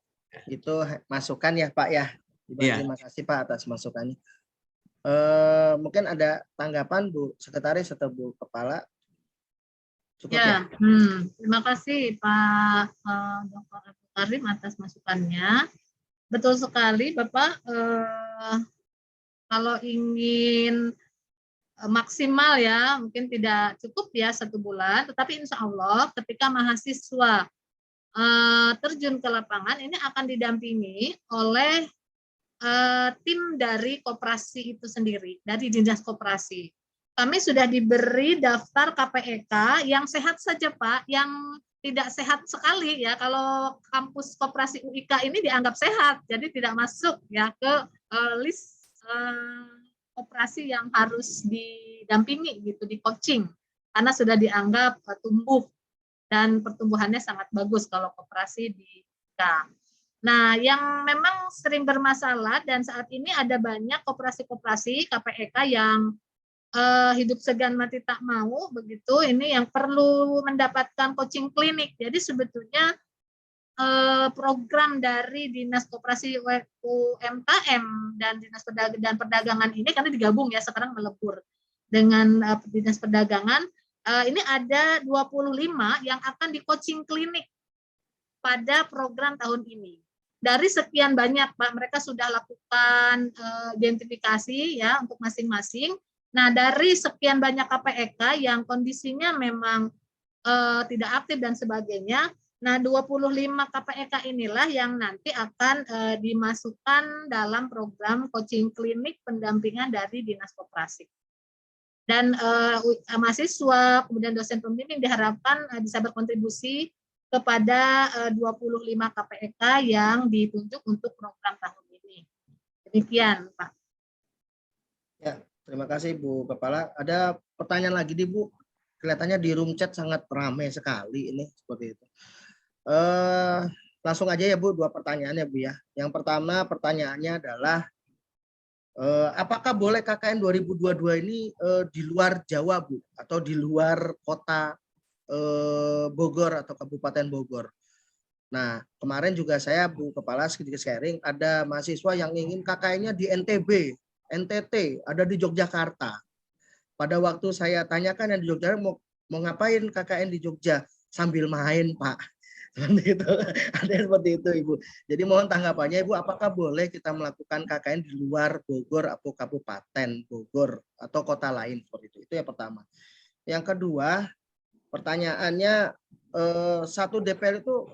Speaker 3: itu masukan ya Pak ya.
Speaker 6: Iya.
Speaker 3: Terima kasih Pak atas masukannya. Mungkin ada tanggapan Bu Sekretaris atau Bu Kepala? Cukup ya?
Speaker 1: Terima kasih Pak Dr. Abdul Karim atas masukannya. Betul sekali Bapak, kalau ingin maksimal ya, mungkin tidak cukup ya 1 bulan, tetapi insya Allah ketika mahasiswa terjun ke lapangan ini akan didampingi oleh tim dari koperasi itu sendiri, dari dinas koperasi. Kami sudah diberi daftar KPEK yang sehat saja Pak, yang tidak sehat sekali ya. Kalau kampus koperasi UIK ini dianggap sehat, jadi tidak masuk ya ke list koperasi yang harus didampingi gitu, di coaching, karena sudah dianggap tumbuh dan pertumbuhannya sangat bagus kalau koperasi di UIK. Nah, yang memang sering bermasalah dan saat ini ada banyak koperasi-koperasi KPEK yang hidup segan mati tak mau begitu, ini yang perlu mendapatkan coaching klinik. Jadi sebetulnya program dari Dinas Koperasi UMKM dan Dinas Perdagangan ini karena digabung ya, sekarang melebur dengan Dinas Perdagangan, ini ada 25 yang akan di coaching klinik pada program tahun ini. Dari sekian banyak Pak, mereka sudah lakukan identifikasi ya untuk masing-masing. Nah, dari sekian banyak KPEK yang kondisinya memang tidak aktif dan sebagainya, nah 25 KPEK inilah yang nanti akan dimasukkan dalam program coaching klinik pendampingan dari Dinas Koperasi. Dan mahasiswa, kemudian dosen pembimbing diharapkan bisa berkontribusi kepada 25 KPEK yang ditunjuk untuk program tahun ini. Demikian, Pak.
Speaker 3: Ya, terima kasih Bu Kepala. Ada pertanyaan lagi nih Bu. Kelihatannya di room chat sangat ramai sekali ini seperti itu. Langsung aja ya Bu, 2 pertanyaan ya Bu ya. Yang pertama pertanyaannya adalah apakah boleh KKN 2022 ini di luar Jawa Bu atau di luar kota Bogor atau Kabupaten Bogor? Nah, kemarin juga saya Bu Kepala sedikit sharing, ada mahasiswa yang ingin KKN-nya di NTB, NTT, ada di Yogyakarta. Pada waktu saya tanyakan yang di Jogja mau ngapain KKN di Jogja, sambil main Pak. Seperti itu. Ada seperti itu Ibu. Jadi mohon tanggapannya Ibu, apakah boleh kita melakukan KKN di luar Bogor atau Kabupaten Bogor atau kota lain seperti itu. Itu yang pertama. Yang kedua, pertanyaannya satu DPR itu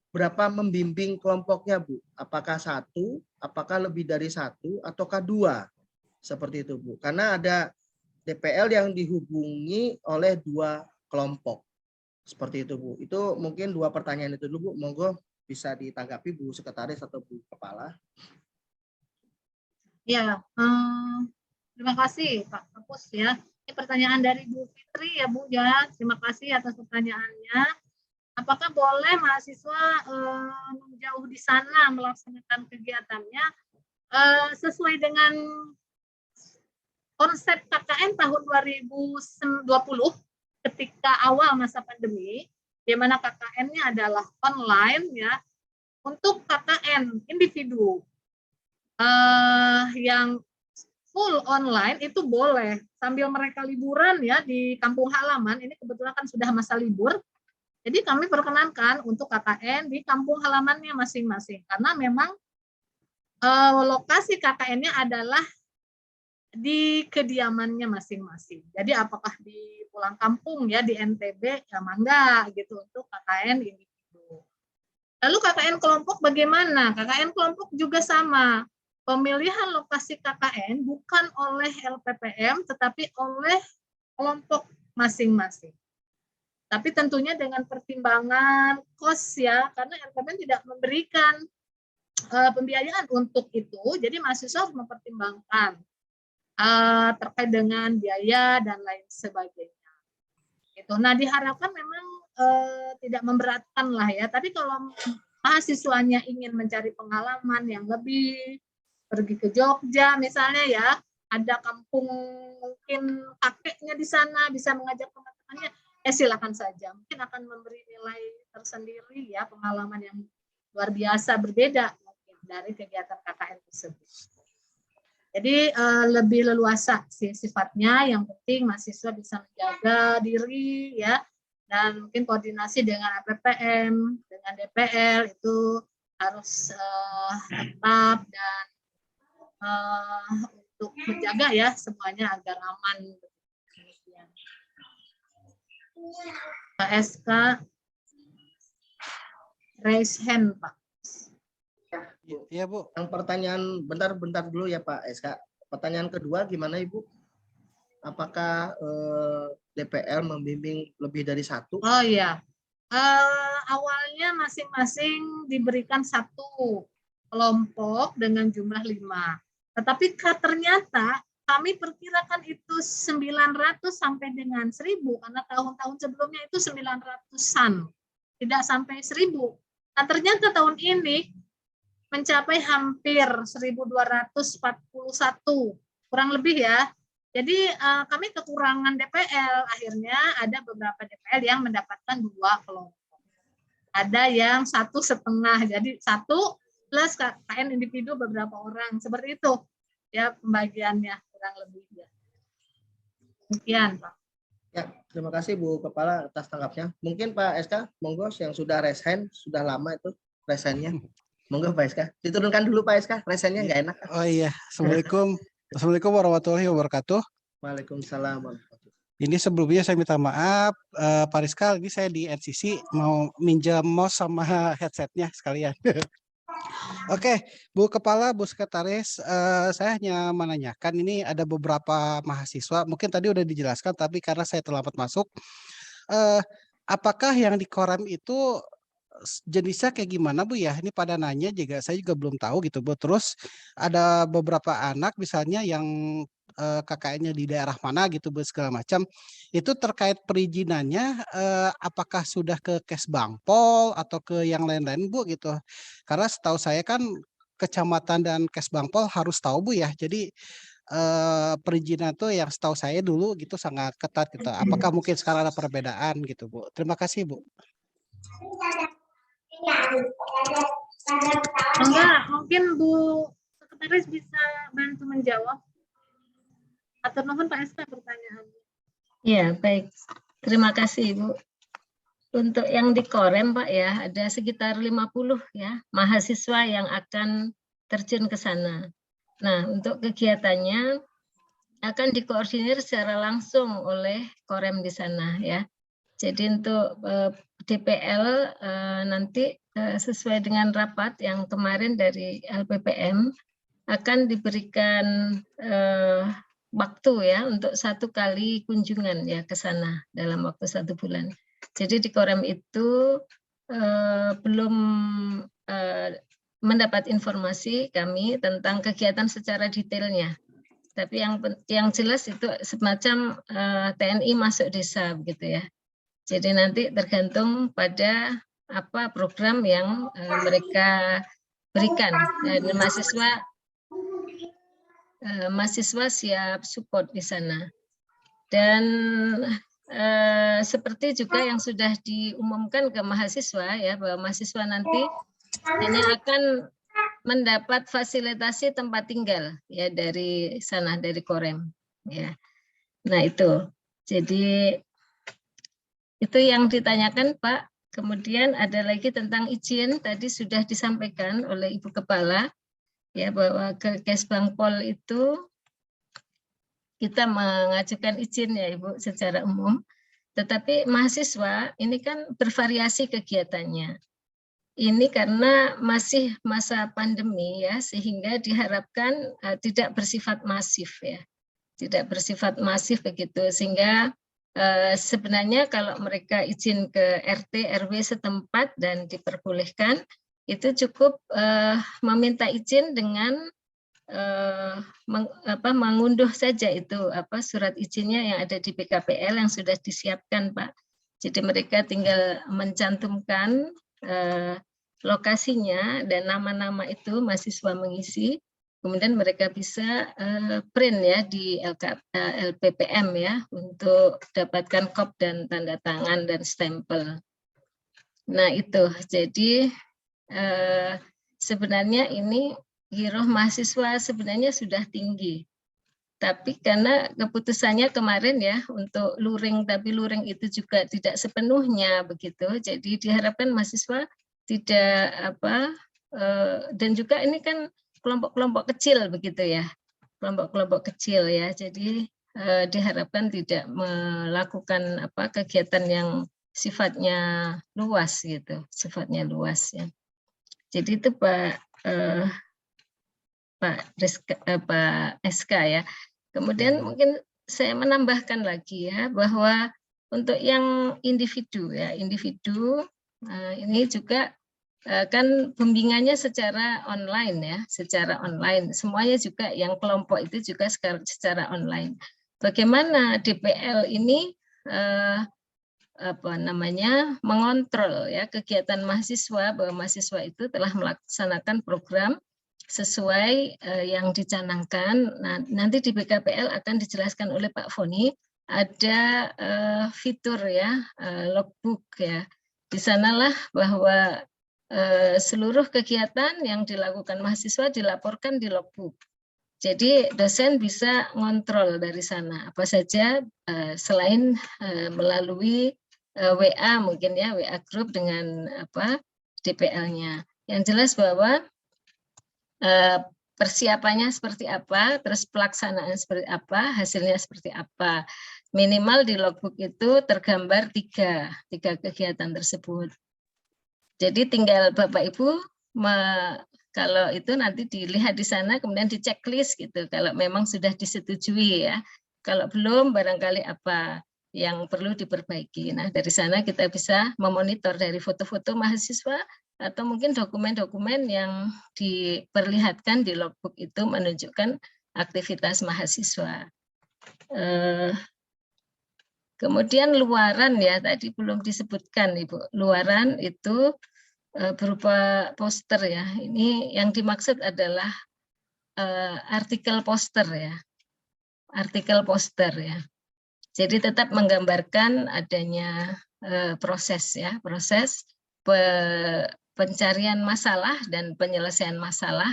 Speaker 3: berapa membimbing kelompoknya Bu? Apakah 1, apakah lebih dari 1, ataukah 2? Seperti itu Bu. Karena ada DPL yang dihubungi oleh 2 kelompok. Seperti itu Bu. Itu mungkin 2 pertanyaan itu dulu Bu. Monggo bisa ditanggapi Bu Sekretaris atau Bu Kepala.
Speaker 1: Ya, terima kasih Pak Kapus ya. Ini pertanyaan dari Bu Fitri ya Bu ya. Terima kasih atas pertanyaannya. Apakah boleh mahasiswa jauh di sana melaksanakan kegiatannya sesuai dengan konsep KKN tahun 2020 ketika awal masa pandemi, di mana KKN-nya adalah online ya, untuk KKN individu yang full online itu boleh sambil mereka liburan ya di kampung halaman. Ini kebetulan kan sudah masa libur. Jadi kami perkenankan untuk KKN di kampung halamannya masing-masing karena memang lokasi KKN-nya adalah di kediamannya masing-masing. Jadi apakah di pulang kampung ya di NTB ya mangga gitu untuk KKN individu. Lalu KKN kelompok bagaimana? KKN kelompok juga sama. Pemilihan lokasi KKN bukan oleh LPPM tetapi oleh kelompok masing-masing. Tapi tentunya dengan pertimbangan kos ya, karena LPPM tidak memberikan pembiayaan untuk itu, jadi mahasiswa harus mempertimbangkan terkait dengan biaya dan lain sebagainya. Gitu. Nah, diharapkan memang tidak memberatkan lah ya, tapi kalau mahasiswanya ingin mencari pengalaman yang lebih, pergi ke Jogja misalnya ya, ada kampung mungkin kakeknya di sana, bisa mengajak teman-temannya, silakan saja. Mungkin akan memberi nilai tersendiri ya, pengalaman yang luar biasa berbeda mungkin dari kegiatan KKN tersebut. Jadi lebih leluasa sih sifatnya, yang penting mahasiswa bisa menjaga diri ya, dan mungkin koordinasi dengan LPPM, dengan DPL itu harus tetap dan untuk menjaga ya semuanya agar aman. KSK raise hand, Pak.
Speaker 7: Iya, Bu.
Speaker 3: Yang pertanyaan bentar dulu ya Pak SK. Pertanyaan kedua gimana Ibu? Apakah DPL membimbing lebih dari satu?
Speaker 1: Oh iya. Awalnya masing-masing diberikan satu kelompok dengan jumlah 5. Tetapi ternyata kami perkirakan itu 900 sampai dengan 1.000 karena tahun-tahun sebelumnya itu 900-an, tidak sampai 1.000. Nah, ternyata tahun ini mencapai hampir 1.241, kurang lebih ya. Jadi kami kekurangan DPL, akhirnya ada beberapa DPL yang mendapatkan 2 kelompok. Ada yang 1,5, jadi 1 plus KKN individu beberapa orang, seperti itu ya pembagiannya kurang lebih ya. Demikian, Pak.
Speaker 3: Ya, terima kasih Bu Kepala atas tanggapnya. Mungkin Pak SK, monggo yang sudah raise hand, sudah lama itu raise hand-nya. Monggo Pak SK. Diturunkan dulu Pak SK, raise hand-nya nggak enak.
Speaker 7: Oh iya, Assalamualaikum. Assalamualaikum warahmatullahi wabarakatuh.
Speaker 3: Waalaikumsalam warahmatullahi.
Speaker 7: Ini sebelumnya saya minta maaf, Pak Rizka, ini saya di NCC mau minjam mouse sama headsetnya sekalian. Oke, Bu Kepala, Bu Sekretaris, saya hanya menanyakan ini ada beberapa mahasiswa, mungkin tadi udah dijelaskan, tapi karena saya terlambat masuk, apakah yang di Korem itu jenisnya kayak gimana Bu ya? Ini pada nanya juga, saya juga belum tahu gitu Bu. Terus ada beberapa anak misalnya yang KKN-nya di daerah mana gitu Bu segala macam. Itu terkait perizinannya apakah sudah ke Kesbangpol atau ke yang lain-lain Bu gitu. Karena setahu saya kan kecamatan dan Kesbangpol harus tahu Bu ya. Jadi perizinan tuh yang setahu saya dulu gitu sangat ketat gitu. Apakah mungkin sekarang ada perbedaan gitu Bu? Terima kasih Bu.
Speaker 1: Enggak, mungkin Bu Sekretaris bisa bantu menjawab. Atau nuhun Pak SK pertanyaannya.
Speaker 2: Ya, baik. Terima kasih, Ibu. Untuk yang di Korem, Pak ya, ada sekitar 50 ya mahasiswa yang akan terjun ke sana. Nah, untuk kegiatannya akan dikoordinir secara langsung oleh Korem di sana ya. Jadi untuk DPL nanti sesuai dengan rapat yang kemarin dari LPPM akan diberikan waktu ya untuk 1 kali kunjungan ya ke sana dalam waktu 1 bulan. Jadi di Korem itu belum mendapat informasi kami tentang kegiatan secara detailnya. Tapi yang jelas itu semacam TNI masuk desa begitu ya. Jadi nanti tergantung pada apa program yang mereka berikan dan mahasiswa siap support di sana. Dan seperti juga yang sudah diumumkan ke mahasiswa ya bahwa mahasiswa nanti hanya akan mendapat fasilitasi tempat tinggal ya dari sana dari Korem ya. Nah itu. Jadi itu yang ditanyakan Pak Kemudian ada lagi tentang izin, tadi sudah disampaikan oleh Ibu Kepala, ya bahwa ke Kesbangpol itu kita mengajukan izin ya Ibu secara umum, tetapi mahasiswa ini kan bervariasi kegiatannya. Ini karena masih masa pandemi ya, sehingga diharapkan tidak bersifat masif ya, tidak bersifat masif begitu, sehingga sebenarnya kalau mereka izin ke RT RW setempat dan diperbolehkan, itu cukup meminta izin dengan mengunduh saja itu surat izinnya yang ada di PKPL yang sudah disiapkan Pak. Jadi mereka tinggal mencantumkan lokasinya dan nama-nama itu mahasiswa mengisi. Kemudian mereka bisa print ya di LPPM ya untuk dapatkan kop dan tanda tangan dan stempel. Nah itu, jadi sebenarnya ini giroh mahasiswa sebenarnya sudah tinggi. Tapi karena keputusannya kemarin ya untuk luring, tapi luring itu juga tidak sepenuhnya begitu. Jadi diharapkan mahasiswa tidak dan juga ini kan kelompok-kelompok kecil begitu ya, kelompok-kelompok kecil ya. Jadi diharapkan tidak melakukan kegiatan yang sifatnya luas gitu, sifatnya luas ya. Jadi itu Pak SK ya. Kemudian mungkin saya menambahkan lagi ya bahwa untuk yang individu ya, individu ini juga kan bimbingannya secara online ya, secara online. Semuanya juga yang kelompok itu juga sekarang secara online. Bagaimana DPL ini mengontrol ya kegiatan mahasiswa, bahwa mahasiswa itu telah melaksanakan program sesuai yang dicanangkan. Nah, nanti di BKPL akan dijelaskan oleh Pak Foni, ada fitur ya, logbook ya. Di sanalah bahwa seluruh kegiatan yang dilakukan mahasiswa dilaporkan di logbook. Jadi dosen bisa ngontrol dari sana apa saja selain melalui WA mungkin ya, WA group dengan DPL-nya. Yang jelas bahwa persiapannya seperti apa, terus pelaksanaan seperti apa, hasilnya seperti apa. Minimal di logbook itu tergambar tiga kegiatan tersebut. Jadi tinggal Bapak Ibu kalau itu nanti dilihat di sana, kemudian di checklist gitu. Kalau memang sudah disetujui ya. Kalau belum, barangkali apa yang perlu diperbaiki. Nah dari sana kita bisa memonitor dari foto-foto mahasiswa atau mungkin dokumen-dokumen yang diperlihatkan di logbook itu menunjukkan aktivitas mahasiswa. Kemudian luaran ya, tadi belum disebutkan Ibu. Luaran itu berupa poster ya. Ini yang dimaksud adalah artikel poster ya. Artikel poster ya. Jadi tetap menggambarkan adanya proses ya, proses pencarian masalah dan penyelesaian masalah.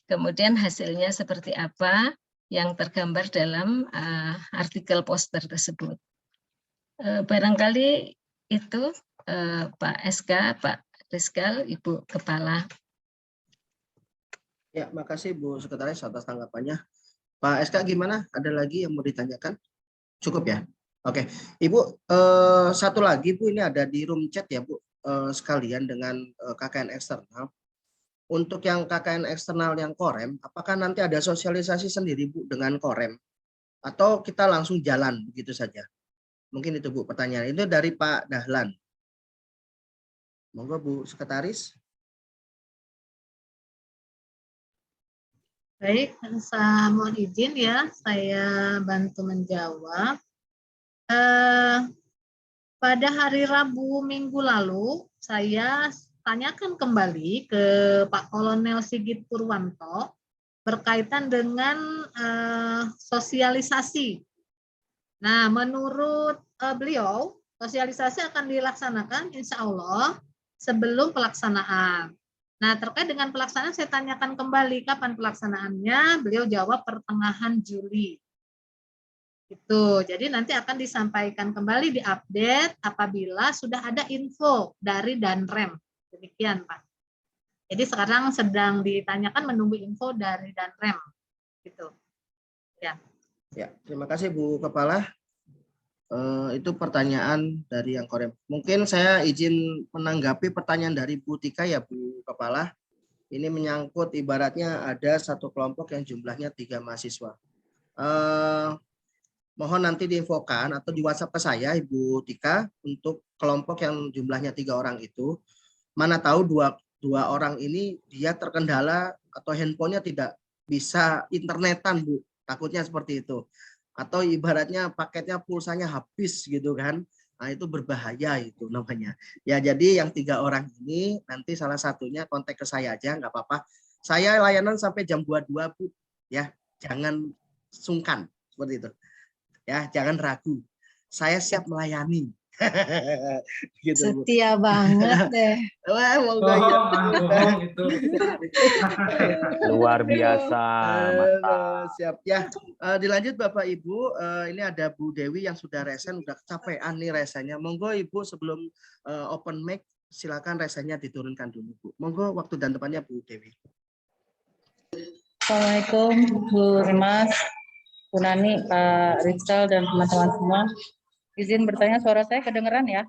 Speaker 2: Kemudian hasilnya seperti apa yang tergambar dalam artikel poster tersebut. Barangkali itu Pak SK, Pak Rizkal, Ibu Kepala.
Speaker 3: Ya, makasih Bu Sekretaris atas tanggapannya. Pak SK gimana? Ada lagi yang mau ditanyakan? Cukup ya? Oke. Ibu, satu lagi Bu, ini ada di room chat ya Bu, sekalian dengan KKN eksternal. Untuk yang KKN eksternal yang Korem, apakah nanti ada sosialisasi sendiri Bu dengan Korem? Atau kita langsung jalan begitu saja? Mungkin itu Bu pertanyaan. Itu dari Pak Dahlan. Monggo Bu Sekretaris.
Speaker 1: Baik, saya mohon izin ya, saya bantu menjawab. Pada hari Rabu minggu lalu, saya tanyakan kembali ke Pak Kolonel Sigit Purwanto berkaitan dengan sosialisasi. Nah, menurut beliau, sosialisasi akan dilaksanakan insya Allah sebelum pelaksanaan. Nah, terkait dengan pelaksanaan saya tanyakan kembali kapan pelaksanaannya, beliau jawab pertengahan Juli. Itu. Jadi nanti akan disampaikan kembali diupdate apabila sudah ada info dari Danrem. Demikian, Pak. Jadi sekarang sedang ditanyakan menunggu info dari Danrem. Gitu. Ya.
Speaker 3: Ya, terima kasih Bu Kepala. Itu pertanyaan dari yang korem. Mungkin saya izin menanggapi pertanyaan dari Bu Tika ya Bu Kepala. Ini menyangkut ibaratnya ada satu kelompok yang jumlahnya 3 mahasiswa. Mohon nanti diinfokan atau di WhatsApp ke saya Ibu Tika untuk kelompok yang jumlahnya 3 orang itu. Mana tahu dua orang ini dia terkendala atau handphonenya tidak bisa internetan Bu. Takutnya seperti itu. Atau ibaratnya paketnya pulsanya habis gitu kan. Nah itu berbahaya itu namanya. Ya jadi yang 3 orang ini nanti salah satunya kontak ke saya aja nggak apa-apa. Saya layanan sampai jam 22 Bu. Ya jangan sungkan seperti itu. Ya jangan ragu. Saya siap melayani. Gitu, Bu.
Speaker 8: Setia banget deh.
Speaker 3: Wah, monggo ya.
Speaker 9: itu.
Speaker 10: Luar biasa, mantap.
Speaker 3: Siap ya. Dilanjut Bapak Ibu, ini ada Bu Dewi yang sudah resen, udah kecapean nih resennya. Monggo Ibu sebelum open mic silakan resennya diturunkan dulu Bu. Monggo waktu dan tempatnya Bu Dewi.
Speaker 11: Assalamualaikum Bu Rimas, Bu Nani, Pak Rizal dan teman-teman semua. Izin bertanya, suara saya kedengeran ya?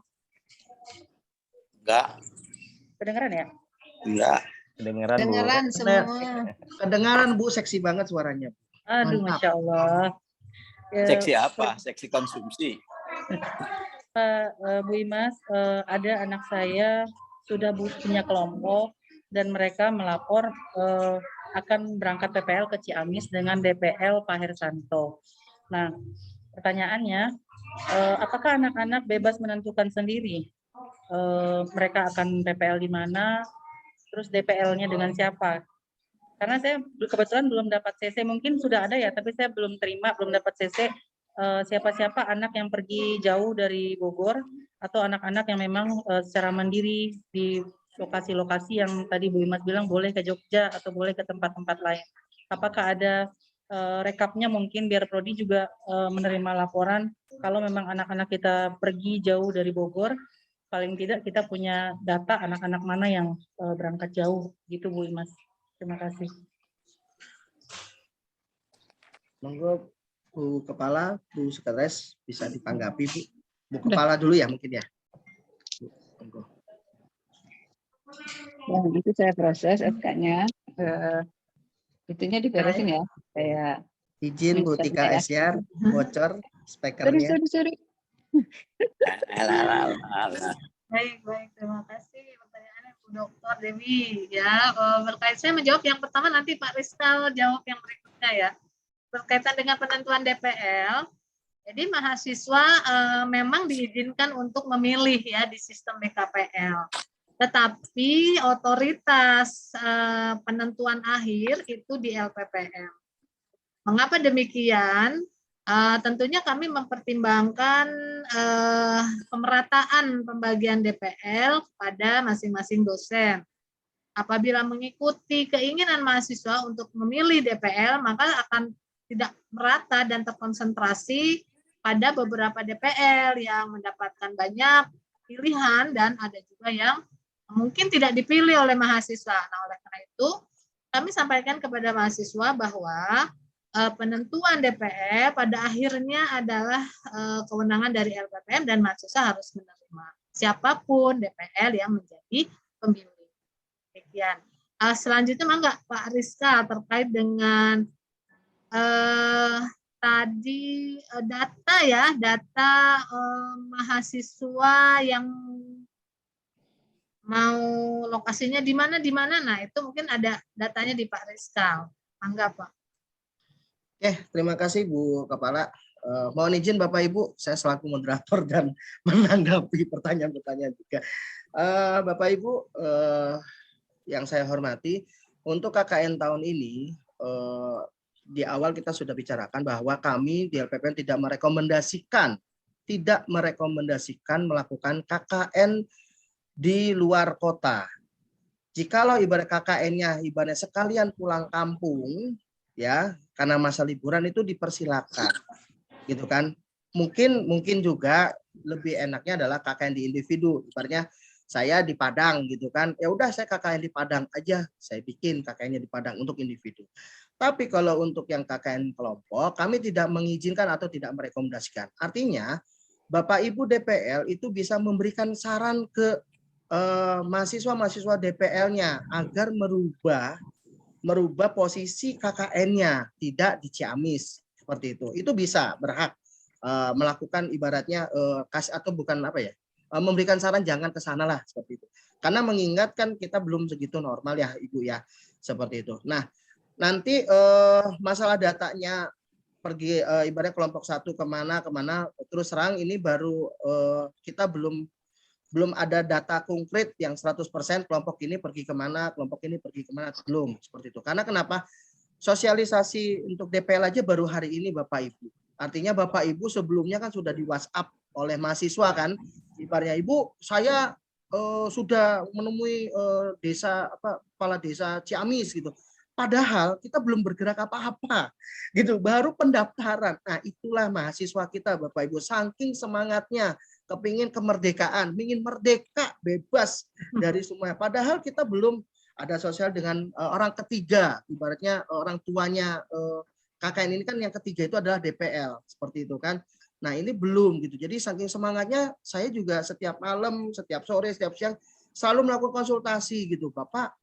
Speaker 4: Enggak.
Speaker 11: Kedengeran ya?
Speaker 4: Enggak.
Speaker 10: Kedengeran, Bu.
Speaker 8: Dengeran semua.
Speaker 3: Kedengaran Bu, seksi banget suaranya.
Speaker 11: Aduh,
Speaker 3: Mantap.
Speaker 11: Masya Allah. Ya,
Speaker 4: Seksi apa? Seksi konsumsi.
Speaker 11: Pak Bu Imas, ada anak saya sudah punya kelompok dan mereka melapor akan berangkat PPL ke Ciamis dengan DPL Pak Hersanto. Nah, pertanyaannya, apakah anak-anak bebas menentukan sendiri mereka akan PPL di mana, terus DPL-nya dengan siapa? Karena saya kebetulan belum dapat CC, mungkin sudah ada ya, tapi saya belum terima, belum dapat CC siapa-siapa anak yang pergi jauh dari Bogor atau anak-anak yang memang secara mandiri di lokasi-lokasi yang tadi Bu Imas bilang boleh ke Jogja atau boleh ke tempat-tempat lain. Apakah ada rekapnya mungkin biar Prodi juga menerima laporan kalau memang anak-anak kita pergi jauh dari Bogor, paling tidak kita punya data anak-anak mana yang berangkat jauh gitu Bu Imas. Terima kasih.
Speaker 3: Monggo Bu Kepala, Bu Sekretaris bisa ditanggapi Bu. Bu Kepala dulu ya mungkin ya. Bu, monggo.
Speaker 12: Ya, itu saya proses SK-nya. Itunya diberesin ya. Saya
Speaker 3: izin Bu Tika Esyar bocor speakernya.
Speaker 12: Sorry.
Speaker 1: Baik, terima kasih pertanyaannya Bu Dr. Dewi ya. Berkait saya menjawab yang pertama, nanti Pak Rizal jawab yang berikutnya ya. Berkaitan dengan penentuan DPL, jadi mahasiswa memang diizinkan untuk memilih ya di sistem BKPL. Tetapi otoritas penentuan akhir itu di LPPM. Mengapa demikian? Tentunya kami mempertimbangkan pemerataan pembagian DPL pada masing-masing dosen. Apabila mengikuti keinginan mahasiswa untuk memilih DPL, maka akan tidak merata dan terkonsentrasi pada beberapa DPL yang mendapatkan banyak pilihan dan ada juga yang mungkin tidak dipilih oleh mahasiswa. Nah, oleh karena itu, kami sampaikan kepada mahasiswa bahwa penentuan DPL pada akhirnya adalah kewenangan dari LPPM dan mahasiswa harus menerima siapapun DPL yang menjadi pemilih. Demikian. Selanjutnya mangga Pak Rizka terkait dengan tadi data ya, data mahasiswa yang mau lokasinya di mana. Nah, itu mungkin ada datanya di Pak Rizka. Mangga Pak.
Speaker 3: Oke, terima kasih Bu Kepala. Mohon izin Bapak Ibu, saya selaku moderator dan menanggapi pertanyaan-pertanyaan juga. Bapak Ibu yang saya hormati, untuk KKN tahun ini di awal kita sudah bicarakan bahwa kami di LPPM tidak merekomendasikan melakukan KKN di luar kota. Jikalau ibarat KKN-nya ibaratnya sekalian pulang kampung, ya karena masa liburan itu dipersilakan. gitu kan. Mungkin juga lebih enaknya adalah KKN di individu. Ibaratnya saya di Padang gitu kan, ya udah saya KKN di Padang aja, saya bikin KKN-nya di Padang untuk individu. Tapi kalau untuk yang KKN kelompok, kami tidak mengizinkan atau tidak merekomendasikan. Artinya Bapak Ibu DPL itu bisa memberikan saran ke mahasiswa-mahasiswa DPL-nya agar merubah posisi KKN-nya, tidak di Ciamis seperti itu. Itu bisa, berhak melakukan ibaratnya kasih atau bukan apa ya, memberikan saran jangan ke sana lah seperti itu. Karena mengingatkan kita belum segitu normal ya Ibu ya, seperti itu. Nah, nanti masalah datanya pergi ibaratnya kelompok 1 kemana terus terang ini baru kita belum ada data konkret yang 100% kelompok ini pergi kemana, kelompok ini pergi kemana, belum seperti itu. Karena kenapa? Sosialisasi untuk DPL aja baru hari ini Bapak Ibu. Artinya Bapak Ibu sebelumnya kan sudah di WhatsApp oleh mahasiswa kan. Ibaratnya Ibu, saya sudah menemui kepala desa Ciamis gitu. Padahal kita belum bergerak apa-apa gitu, baru pendaftaran. Nah, itulah mahasiswa kita Bapak Ibu, saking semangatnya kepingin kemerdekaan, ingin merdeka, bebas dari semua. Padahal kita belum ada sosial dengan orang ketiga, ibaratnya orang tuanya KKN ini kan yang ketiga itu adalah DPL, seperti itu kan. Nah ini belum gitu, jadi saking semangatnya saya juga setiap malam, setiap sore, setiap siang selalu melakukan konsultasi gitu. Bapak,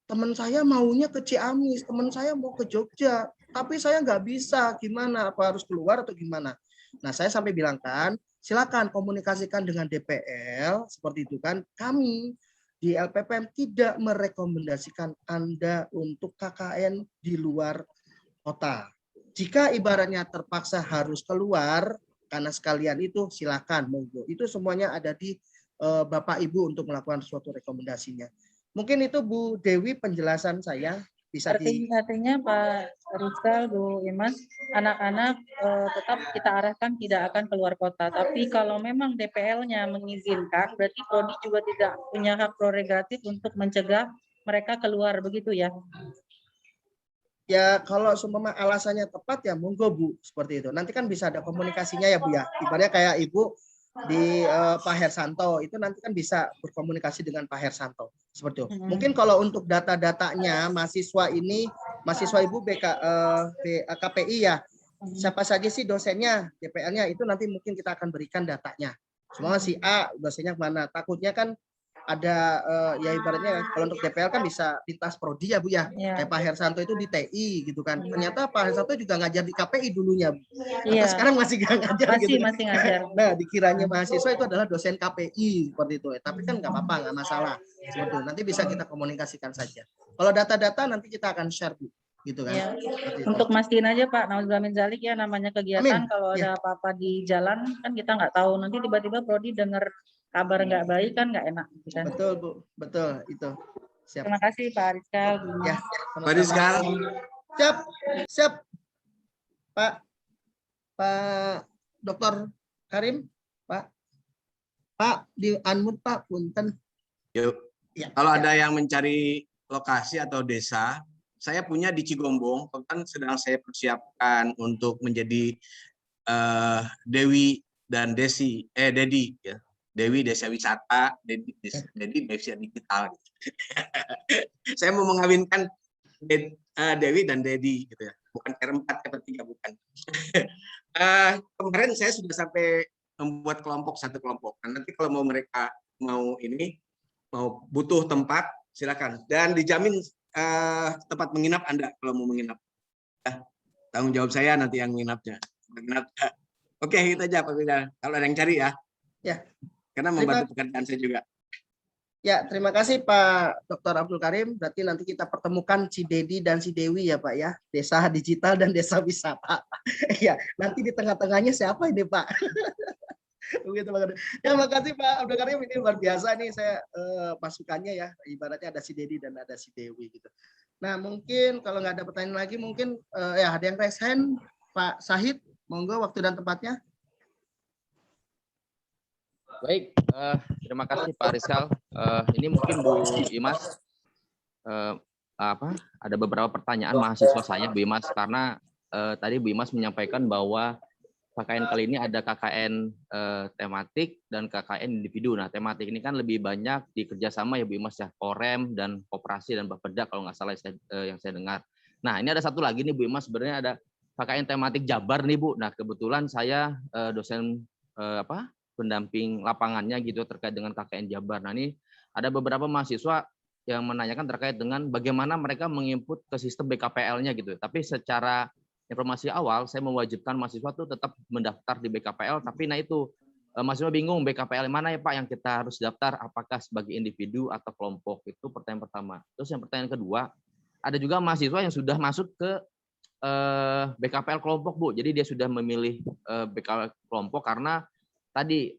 Speaker 3: teman saya maunya ke Ciamis, teman saya mau ke Jogja, tapi saya nggak bisa, gimana, apa harus keluar atau gimana. Nah saya sampai bilangkan, silakan komunikasikan dengan DPL, seperti itu kan. Kami di LPPM tidak merekomendasikan Anda untuk KKN di luar kota. Jika ibaratnya terpaksa harus keluar karena sekalian itu, silakan monggo. Itu semuanya ada di Bapak Ibu untuk melakukan suatu rekomendasinya. Mungkin itu Bu Dewi penjelasan saya. Bisa
Speaker 11: artinya Pak Rizal, Bu Imas, anak-anak tetap kita arahkan tidak akan keluar kota. Tapi kalau memang DPL-nya mengizinkan, berarti Prodi juga tidak punya hak prerogatif untuk mencegah mereka keluar, begitu ya?
Speaker 3: Ya kalau seumpama alasannya tepat ya monggo Bu, seperti itu. Nanti kan bisa ada komunikasinya ya Bu ya. Ibaratnya kayak Ibu di Pak Hersanto itu nanti kan bisa berkomunikasi dengan Pak Hersanto seperti itu. Mungkin kalau untuk data-datanya mahasiswa ini, mahasiswa Ibu KPI ya, siapa saja sih dosennya, DPL-nya itu nanti mungkin kita akan berikan datanya. Semua si A dosennya mana? Takutnya kan ada ya ibaratnya kalau untuk DPL kan bisa lintas prodi ya Bu ya. Kayak Pak Hersanto itu di TI gitu kan. Ternyata Pak Hersanto juga ngajar di KPI dulunya Bu. Atau sekarang masih nggak ngajar gitu.
Speaker 11: Masih ngajar.
Speaker 3: Nah, dikiranya mahasiswa itu adalah dosen KPI seperti itu. Tapi kan nggak apa-apa, nggak masalah. Seperti itu. Nanti bisa kita komunikasikan saja. Kalau data-data nanti kita akan share Bu. Gitu kan.
Speaker 11: Ya. Untuk mastiin aja Pak, nauzubillahi zalik ya, namanya kegiatan. Kalau ada apa-apa di jalan kan kita nggak tahu. Nanti tiba-tiba prodi dengar kabar nggak baik kan nggak enak. Kan?
Speaker 3: Betul Bu, betul itu. Siap.
Speaker 11: Terima kasih Pak Rizal.
Speaker 3: Ya,
Speaker 6: Pak Rizal.
Speaker 3: Siap. Pak Dr. Karim, Pak di unmute Pak, punten.
Speaker 6: Yuk. Ya, kalau ada yang mencari lokasi atau desa, saya punya di Cigombong, kan sedang saya persiapkan untuk menjadi Dewi dan Dedi ya. Dewi Desa Wisata, Dedi Desa Digital. Saya mau mengawinkan Dewi dan Dedi gitu ya. Bukan R4, R3 bukan. Kemarin saya sudah sampai membuat satu kelompok. Nah, nanti kalau mereka mau butuh tempat, silakan. Dan dijamin tempat menginap Anda kalau mau menginap. Tanggung jawab saya nanti yang menginapnya. Oke, itu aja Pak Bidal. Kalau ada yang cari ya. Ya. Karena membantu pekerjaan saya juga. Ya, terima kasih Pak Dr. Abdul Karim. Berarti nanti kita pertemukan si Dedi dan si Dewi ya Pak ya. Desa digital dan desa wisata. Ya, nanti di tengah-tengahnya siapa ini Pak? Begitu Pak. Ya, makasih Pak Abdul Karim, ini luar biasa nih saya masukannya ya. Ibaratnya ada si Dedi dan ada si Dewi gitu. Nah, mungkin kalau nggak ada pertanyaan lagi mungkin ya ada yang raise hand Pak Sahid, monggo waktu dan tempatnya.
Speaker 10: Baik, terima kasih Pak Rizal. Ini mungkin Bu Imas, ada beberapa pertanyaan mahasiswa saya Bu Imas, karena tadi Bu Imas menyampaikan bahwa KKN kali ini ada KKN tematik dan KKN individu. Nah, tematik ini kan lebih banyak di kerjasama ya Bu Imas ya, Korem dan Koperasi dan Bapeda kalau nggak salah yang saya dengar. Nah, ini ada satu lagi nih Bu Imas, sebenarnya ada KKN tematik Jabar nih Bu. Nah, kebetulan saya dosen pendamping lapangannya gitu terkait dengan KKN Jabar. Nah, ini ada beberapa mahasiswa yang menanyakan terkait dengan bagaimana mereka menginput ke sistem BKPL-nya gitu. Tapi secara informasi awal, saya mewajibkan mahasiswa tuh tetap mendaftar di BKPL, tapi nah itu mahasiswa bingung BKPL mana ya Pak yang kita harus daftar, apakah sebagai individu atau kelompok, itu pertanyaan pertama. Terus yang pertanyaan kedua, ada juga mahasiswa yang sudah masuk ke BKPL kelompok Bu, jadi dia sudah memilih BKPL kelompok karena tadi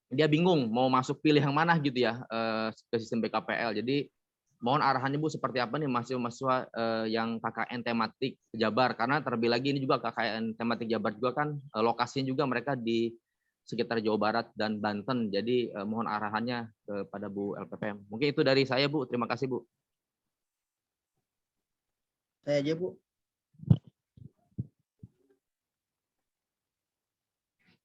Speaker 10: dia bingung mau masuk pilih yang mana gitu ya ke sistem BKPL. Jadi mohon arahannya Bu seperti apa nih mahasiswa yang KKN tematik Jabar, karena terlebih lagi ini juga KKN tematik Jabar juga kan lokasinya juga mereka di sekitar Jawa Barat dan Banten. Jadi mohon arahannya kepada Bu LPPM. Mungkin itu dari saya Bu. Terima kasih Bu.
Speaker 3: Saya aja Bu.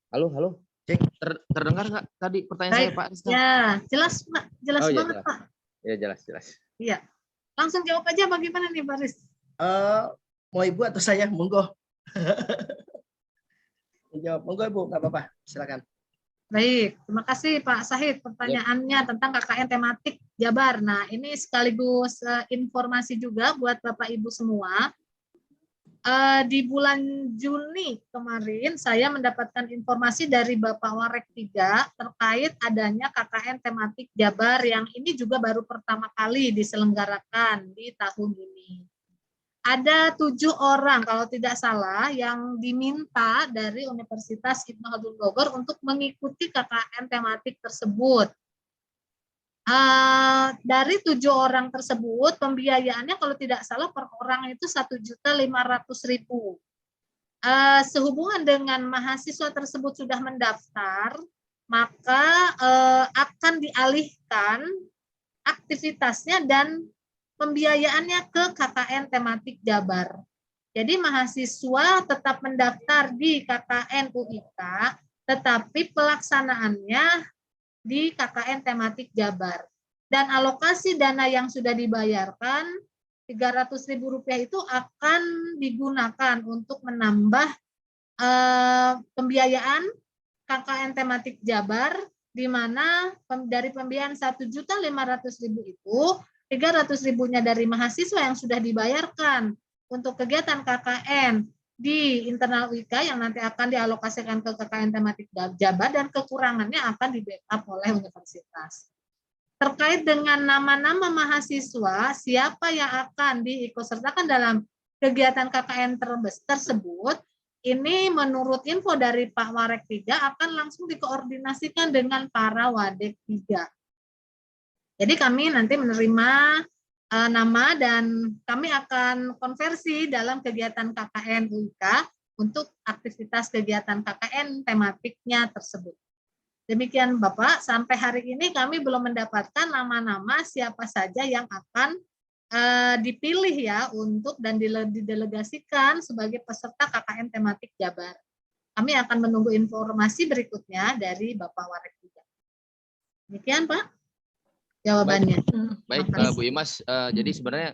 Speaker 10: Halo. Cek terdengar nggak tadi pertanyaan saya Pak?
Speaker 1: Ya, jelas Pak. Jelas banget Pak.
Speaker 10: Ya jelas.
Speaker 1: Iya. Langsung jawab aja bagaimana nih Pak Riz?
Speaker 3: Mau Ibu atau saya? Monggo. Jawab. Monggo Ibu, nggak apa-apa. Silakan.
Speaker 1: Baik, terima kasih Pak Sahid pertanyaannya tentang KKN tematik Jabar. Nah, ini sekaligus informasi juga buat Bapak Ibu semua. Di bulan Juni kemarin saya mendapatkan informasi dari Bapak Warek 3 terkait adanya KKN tematik Jabar yang ini juga baru pertama kali diselenggarakan di tahun ini. Ada 7 orang kalau tidak salah yang diminta dari Universitas Ibnu Khaldun Bogor untuk mengikuti KKN tematik tersebut. Dari 7 orang tersebut pembiayaannya kalau tidak salah per orang itu 1.500.000. Sehubungan dengan mahasiswa tersebut sudah mendaftar, maka akan dialihkan aktivitasnya dan pembiayaannya ke KKN tematik Jabar. Jadi mahasiswa tetap mendaftar di KKN UIK, tetapi pelaksanaannya di KKN tematik Jabar. Dan alokasi dana yang sudah dibayarkan, Rp300.000 itu akan digunakan untuk menambah pembiayaan KKN tematik Jabar, di mana dari pembiayaan 1.500.000 itu, 300.000-nya dari mahasiswa yang sudah dibayarkan untuk kegiatan KKN di internal UIK yang nanti akan dialokasikan ke KKN tematik Jabar dan kekurangannya akan di-backup oleh universitas. Terkait dengan nama-nama mahasiswa, siapa yang akan diikutsertakan dalam kegiatan KKN tersebut, ini menurut info dari Pak Warek 3 akan langsung dikoordinasikan dengan para Wadek 3. Jadi kami nanti menerima nama dan kami akan konversi dalam kegiatan KKN UIK untuk aktivitas kegiatan KKN tematiknya tersebut. Demikian Bapak, sampai hari ini kami belum mendapatkan nama-nama siapa saja yang akan dipilih ya untuk dan didelegasikan sebagai peserta KKN tematik Jabar. Kami akan menunggu informasi berikutnya dari Bapak Warek 3. Demikian Pak jawabannya.
Speaker 10: Baik Bu Imas, jadi sebenarnya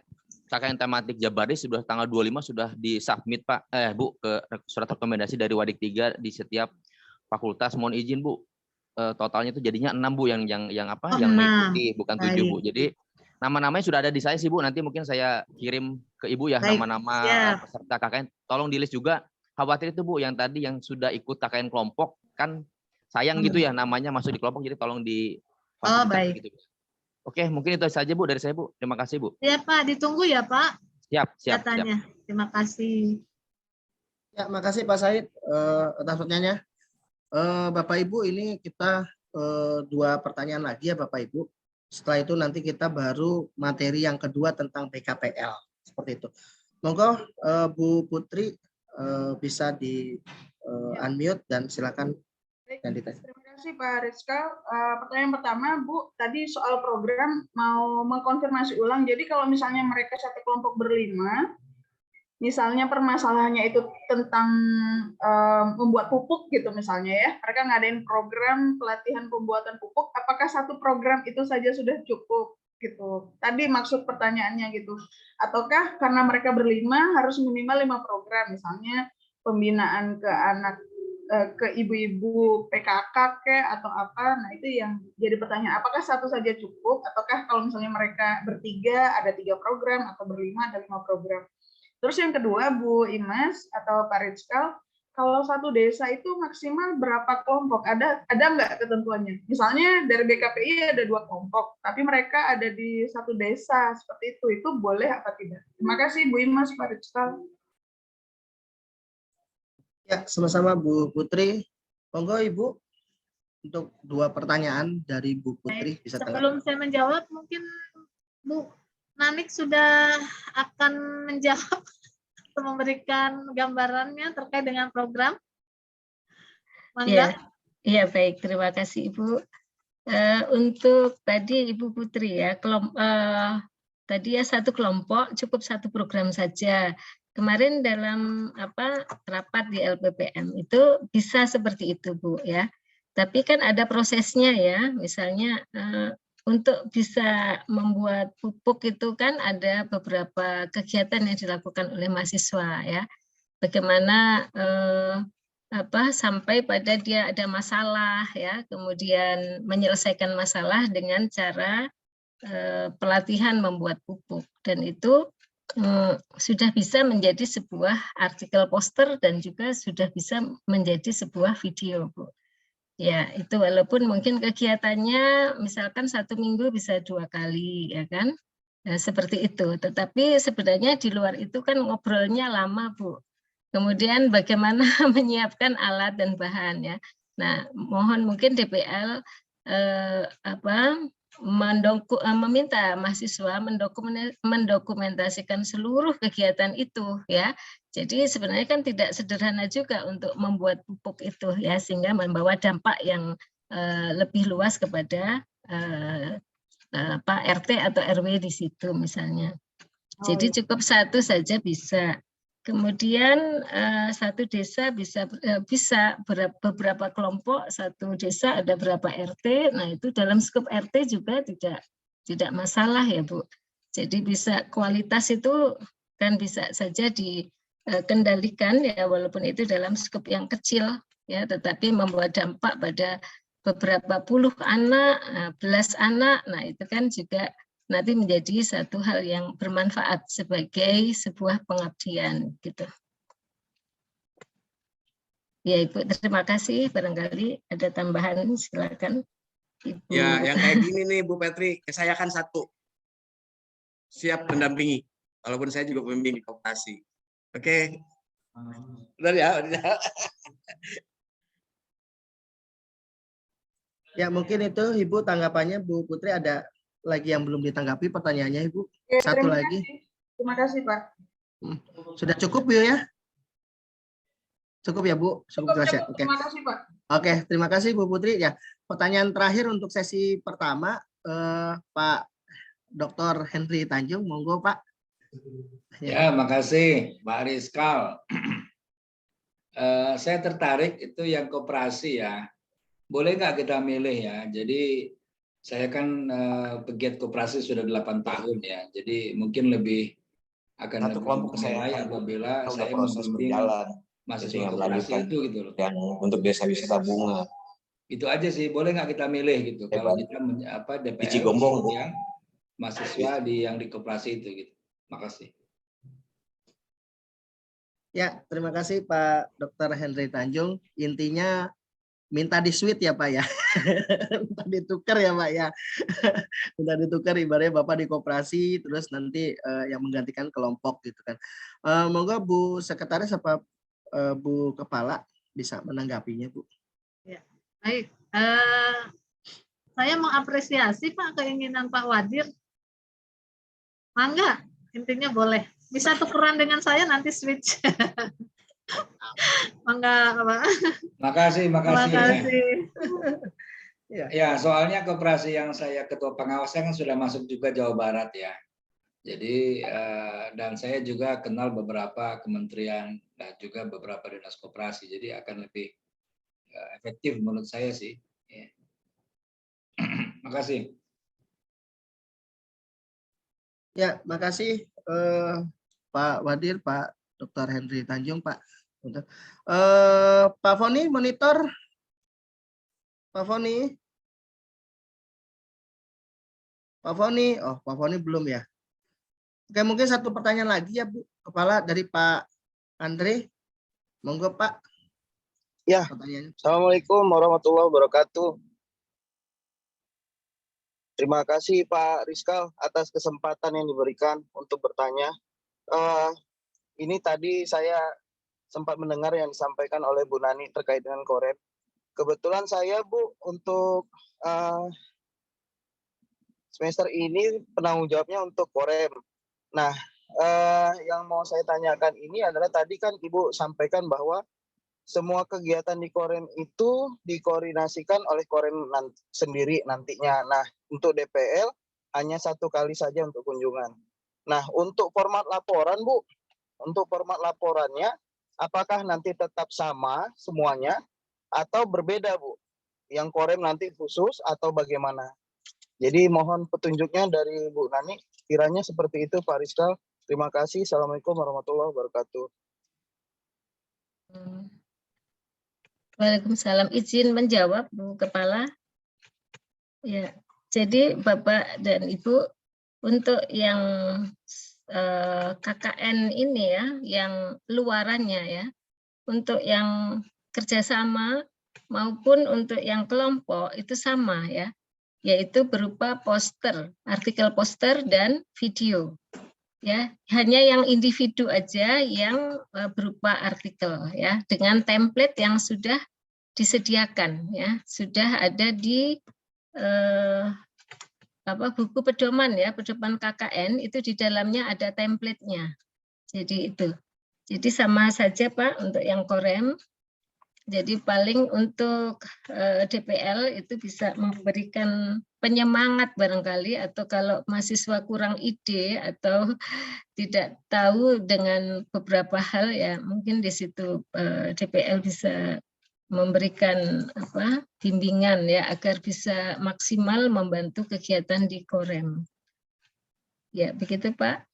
Speaker 10: KKN tematik Jabar ini sudah tanggal 25 sudah disubmit Pak, Bu, ke surat rekomendasi dari Wadik 3 di setiap fakultas. Mohon izin Bu, totalnya itu jadinya 6 Bu yang mengikuti, bukan 7 Bu. Jadi nama-namanya sudah ada di saya sih Bu, nanti mungkin saya kirim ke Ibu ya nama-nama peserta KKN. Tolong di list juga, khawatir itu Bu yang tadi yang sudah ikut KKN kelompok kan sayang gitu ya namanya masuk di kelompok, jadi tolong di
Speaker 1: baik.
Speaker 10: Gitu. Oke, mungkin itu saja Bu dari saya Bu. Terima kasih Bu.
Speaker 1: Ya Pak, ditunggu ya Pak.
Speaker 10: Siap.
Speaker 1: Terima kasih.
Speaker 3: Ya, makasih Pak Said atas pertanyaannya. Bapak Ibu, ini kita 2 pertanyaan lagi ya Bapak Ibu. Setelah itu nanti kita baru materi yang kedua tentang BKPL. Seperti itu. Monggo Bu Putri bisa di unmute dan silakan.
Speaker 8: Terima kasih Pak Rizka. Pertanyaan pertama Bu, tadi soal program mau mengkonfirmasi ulang. Jadi kalau misalnya mereka satu kelompok berlima, misalnya permasalahannya itu tentang membuat pupuk gitu misalnya ya, mereka ngadain program pelatihan pembuatan pupuk, apakah satu program itu saja sudah cukup gitu? Tadi maksud pertanyaannya gitu. Ataukah karena mereka berlima harus minimal 5 program, misalnya pembinaan ke anak, ke ibu-ibu PKK atau apa? Nah itu yang jadi pertanyaan. Apakah satu saja cukup? Ataukah kalau misalnya mereka bertiga ada 3 program atau berlima ada 5 program? Terus yang kedua, Bu Imas atau Pak Rizkal, kalau satu desa itu maksimal berapa kelompok? Ada nggak ketentuannya? Misalnya dari BKPI ada 2 kelompok, tapi mereka ada di satu desa seperti itu boleh apa tidak? Terima kasih Bu Imas, Pak Rizkal.
Speaker 3: Ya, sama-sama Bu Putri. Monggo Ibu untuk 2 pertanyaan dari Bu Putri bisa tanggapi.
Speaker 1: Sebelum saya menjawab, mungkin Bu Nanik sudah akan menjawab atau memberikan gambarannya terkait dengan program.
Speaker 2: Iya, iya baik, terima kasih Ibu. Untuk tadi Ibu Putri ya, tadi ya satu kelompok cukup satu program saja. Kemarin dalam rapat di LPPM itu bisa seperti itu Bu ya. Tapi kan ada prosesnya ya, misalnya untuk bisa membuat pupuk itu kan ada beberapa kegiatan yang dilakukan oleh mahasiswa ya. Bagaimana sampai pada dia ada masalah ya, kemudian menyelesaikan masalah dengan cara pelatihan membuat pupuk, dan itu sudah bisa menjadi sebuah artikel poster dan juga sudah bisa menjadi sebuah video Bu. Ya, itu walaupun mungkin kegiatannya misalkan 1 minggu bisa 2 kali, ya kan? Nah, seperti itu. Tetapi sebenarnya di luar itu kan ngobrolnya lama, Bu. Kemudian bagaimana menyiapkan alat dan bahan, ya. Nah, mohon mungkin DPL meminta mahasiswa mendokumentasikan seluruh kegiatan itu, ya. Jadi sebenarnya kan tidak sederhana juga untuk membuat pupuk itu ya, sehingga membawa dampak yang lebih luas kepada RT atau RW di situ misalnya. Jadi cukup satu saja bisa. Kemudian satu desa bisa beberapa kelompok, satu desa ada berapa RT. Nah itu dalam skop RT juga tidak masalah ya Bu. Jadi bisa kualitas itu kan bisa saja dikendalikan ya, walaupun itu dalam skop yang kecil ya, tetapi membuat dampak pada beberapa puluh anak, belas anak. Nah itu kan juga nanti menjadi satu hal yang bermanfaat sebagai sebuah pengabdian gitu. Ya Ibu, terima kasih. Barangkali ada tambahan, silakan Ibu.
Speaker 6: Ya, yang kayak gini nih Bu Petri, saya kan satu siap mendampingi, walaupun saya juga pembimbing di koperasi. Oke, benar ya.
Speaker 3: Ya mungkin itu Ibu tanggapannya. Bu Putri ada lagi yang belum ditanggapi pertanyaannya Ibu?
Speaker 8: Oke,
Speaker 3: Satu lagi.
Speaker 8: Terima kasih Pak.
Speaker 3: Sudah cukup Bu ya? Cukup ya Bu? Cukup jelas ya? Oke.
Speaker 8: Terima kasih Pak.
Speaker 3: Oke, terima kasih Bu Putri. Ya, pertanyaan terakhir untuk sesi pertama, Pak Dr. Henry Tanjung, monggo Pak.
Speaker 9: Ya, makasih Pak Rizkal. Saya tertarik itu yang koperasi ya. Boleh nggak kita milih ya? Jadi saya kan pegiat koperasi sudah 8 tahun ya. Jadi mungkin lebih akan lebih menilai apabila saya membimbing mahasiswa koperasi itu gitu loh.
Speaker 13: Yang untuk desa wisata bunga.
Speaker 9: Itu aja sih, boleh nggak kita milih gitu. Kalau kita DPR yang mahasiswa yang di koperasi itu gitu. Makasih.
Speaker 3: Ya, terima kasih Pak Dr. Henry Tanjung. Intinya minta di switch ya Pak ya. Minta ditukar ya Pak ya. Minta ditukar, ibaratnya Bapak di koperasi terus nanti yang menggantikan kelompok gitu kan. Monggo Bu Sekretaris apa Bu Kepala bisa menanggapinya Bu.
Speaker 1: Ya, baik. Saya mengapresiasi Pak keinginan Pak Wadir. Mangga, intinya boleh. Bisa tukeran dengan saya nanti switch. Mangga Pak.
Speaker 9: Makasih.
Speaker 3: Ya.
Speaker 9: Ya, soalnya koperasi yang saya ketua pengawasnya kan sudah masuk juga Jawa Barat ya. Jadi dan saya juga kenal beberapa kementerian dan juga beberapa dinas koperasi. Jadi akan lebih efektif menurut saya sih. Ya. Makasih.
Speaker 3: Ya, makasih Pak Wadir, Pak Dr. Henry Tanjung, Pak. Pak Foni, monitor. Pak Foni. Pak Foni, oh Pak Foni belum ya. Oke, mungkin satu pertanyaan lagi ya Bu, Kepala dari Pak Andre. Monggo Pak.
Speaker 14: Ya, Assalamualaikum warahmatullahi wabarakatuh. Terima kasih Pak Rizkal atas kesempatan yang diberikan untuk bertanya. Ini tadi saya sempat mendengar yang disampaikan oleh Bu Nani terkait dengan Korem. Kebetulan saya Bu untuk semester ini penanggung jawabnya untuk Korem. Nah, yang mau saya tanyakan ini adalah tadi kan Ibu sampaikan bahwa semua kegiatan di Korem itu dikoordinasikan oleh Korem sendiri nantinya. Nah, untuk DPL hanya 1 kali saja untuk kunjungan. Nah, untuk format laporan Bu, untuk format laporannya apakah nanti tetap sama semuanya atau berbeda Bu? Yang Korem nanti khusus atau bagaimana? Jadi mohon petunjuknya dari Bu Nani. Kiranya seperti itu Pak Rizkal. Terima kasih. Assalamualaikum warahmatullahi wabarakatuh.
Speaker 2: Waalaikumsalam. Izin menjawab Bu Kepala. Ya, jadi Bapak dan Ibu untuk yang KKN ini ya, yang luarannya ya, untuk yang kerjasama maupun untuk yang kelompok itu sama ya, yaitu berupa poster, artikel poster dan video. Ya, hanya yang individu aja yang berupa artikel ya, dengan template yang sudah disediakan ya, sudah ada di buku pedoman ya, pedoman KKN itu di dalamnya ada template-nya. Jadi itu. Jadi sama saja Pak untuk yang Korem. Jadi paling untuk DPL itu bisa memberikan penyemangat barangkali, atau kalau mahasiswa kurang ide atau tidak tahu dengan beberapa hal ya, mungkin di situ DPL bisa memberikan bimbingan ya agar bisa maksimal membantu kegiatan di Korem. Ya, begitu Pak.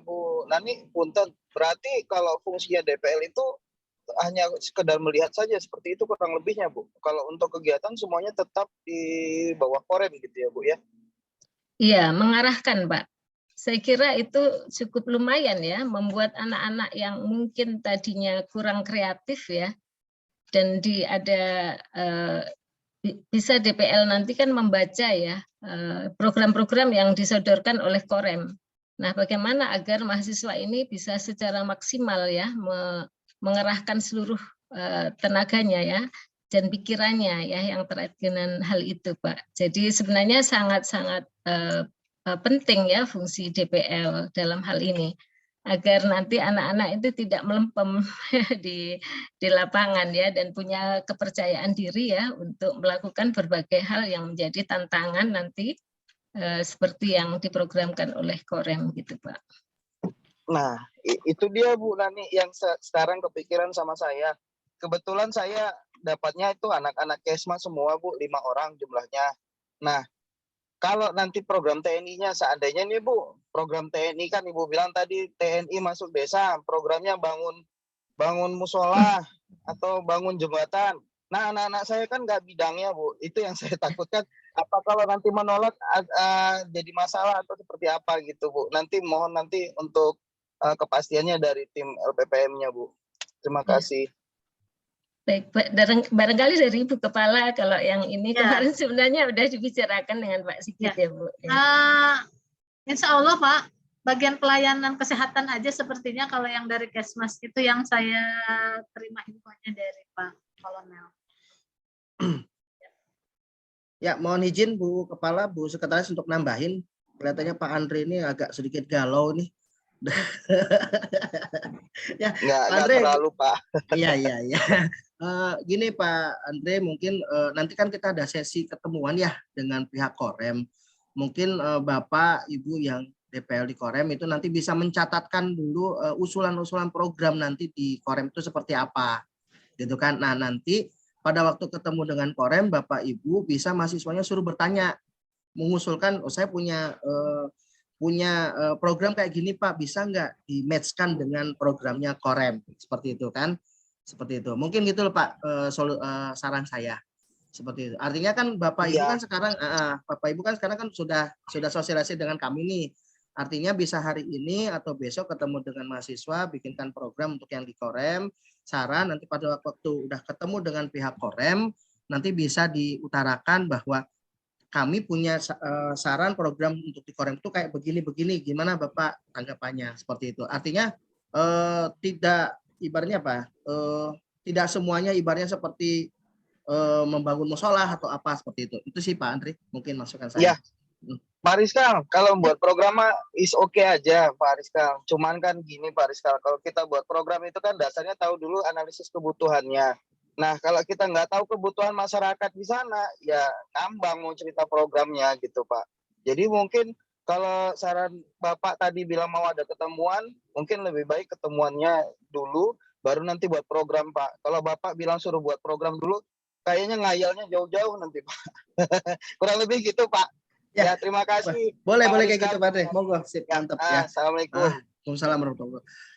Speaker 14: Bu Nani, punten, berarti kalau fungsinya DPL itu hanya sekedar melihat saja, seperti itu kurang lebihnya Bu. Kalau untuk kegiatan semuanya tetap di bawah Korem gitu ya Bu ya?
Speaker 2: Iya, mengarahkan Pak. Saya kira itu cukup lumayan ya, membuat anak-anak yang mungkin tadinya kurang kreatif ya, dan bisa DPL nanti kan membaca ya program-program yang disodorkan oleh Korem. Nah, bagaimana agar mahasiswa ini bisa secara maksimal ya mengerahkan seluruh tenaganya ya dan pikirannya ya yang terkait dengan hal itu, Pak. Jadi sebenarnya sangat-sangat penting ya fungsi DPL dalam hal ini, agar nanti anak-anak itu tidak melempem di lapangan ya, dan punya kepercayaan diri ya untuk melakukan berbagai hal yang menjadi tantangan nanti seperti yang diprogramkan oleh Korem gitu Pak.
Speaker 14: Nah, itu dia Bu Nani yang sekarang kepikiran sama saya. Kebetulan saya dapatnya itu anak-anak Kesma semua Bu, 5 orang jumlahnya. Nah, kalau nanti program TNI-nya seandainya nih Bu, program TNI kan Ibu bilang tadi TNI masuk desa, programnya bangun musola atau bangun jembatan. Nah, anak-anak saya kan nggak bidangnya Bu, itu yang saya takutkan. Apa kalau nanti menolak jadi masalah atau seperti apa gitu Bu? Nanti mohon nanti untuk kepastiannya dari tim LPPM-nya Bu. Terima kasih.
Speaker 2: Baik, barangkali dari Ibu Kepala kalau yang ini kemarin sebenarnya sudah dibicarakan dengan Pak Sigit ya Bu.
Speaker 1: Insya Allah Pak, bagian pelayanan kesehatan aja sepertinya kalau yang dari Kesmas itu yang saya terima infonya dari Pak Kolonel.
Speaker 3: Ya, mohon izin Bu Kepala, Bu Sekretaris untuk nambahin. Kelihatannya Pak Andre ini agak sedikit galau nih. Ya,
Speaker 14: nggak
Speaker 3: Andre,
Speaker 14: terlalu Pak.
Speaker 3: Iya. Gini Pak Andre, mungkin nanti kan kita ada sesi ketemuan ya dengan pihak Korem. mungkin Bapak, Ibu yang DPL di Korem itu nanti bisa mencatatkan dulu usulan-usulan program nanti di Korem itu seperti apa, gitu kan. Nah, nanti pada waktu ketemu dengan Korem, Bapak Ibu bisa mahasiswanya suruh bertanya, mengusulkan, oh saya punya program kayak gini Pak, bisa nggak di-match-kan dengan programnya Korem, seperti itu kan, seperti itu. Mungkin gitu loh Pak, saran saya. Seperti itu. Artinya kan Bapak Ibu kan sekarang Bapak Ibu kan sekarang kan sudah sosialisasi dengan kami nih. Artinya bisa hari ini atau besok ketemu dengan mahasiswa, bikinkan program untuk yang di Korem, saran nanti pada waktu udah ketemu dengan pihak Korem, nanti bisa diutarakan bahwa kami punya saran program untuk di Korem itu kayak begini-begini, gimana Bapak tanggapannya, seperti itu. Artinya tidak ibaratnya apa? Tidak semuanya ibaratnya seperti membangun musola atau apa seperti itu. Itu sih Pak Andri, mungkin masukan saya.
Speaker 14: Ya, Pak Rizkal, kalau buat program is oke aja Pak Rizkal. Cuman kan gini Pak Rizkal, kalau kita buat program itu kan dasarnya tahu dulu analisis kebutuhannya. Nah, kalau kita nggak tahu kebutuhan masyarakat di sana, ya ngambang mau cerita programnya gitu Pak. Jadi mungkin kalau saran Bapak tadi bilang mau ada ketemuan, mungkin lebih baik ketemuannya dulu, baru nanti buat program Pak. Kalau Bapak bilang suruh buat program dulu, kayaknya ngayalnya jauh-jauh nanti Pak. Kurang lebih gitu Pak. Ya, terima kasih.
Speaker 3: Boleh kayak gitu Pak Andre. Monggo, sip, mantap ya.
Speaker 14: Assalamualaikum.
Speaker 3: Waalaikumsalam warahmatullahi wabarakatuh.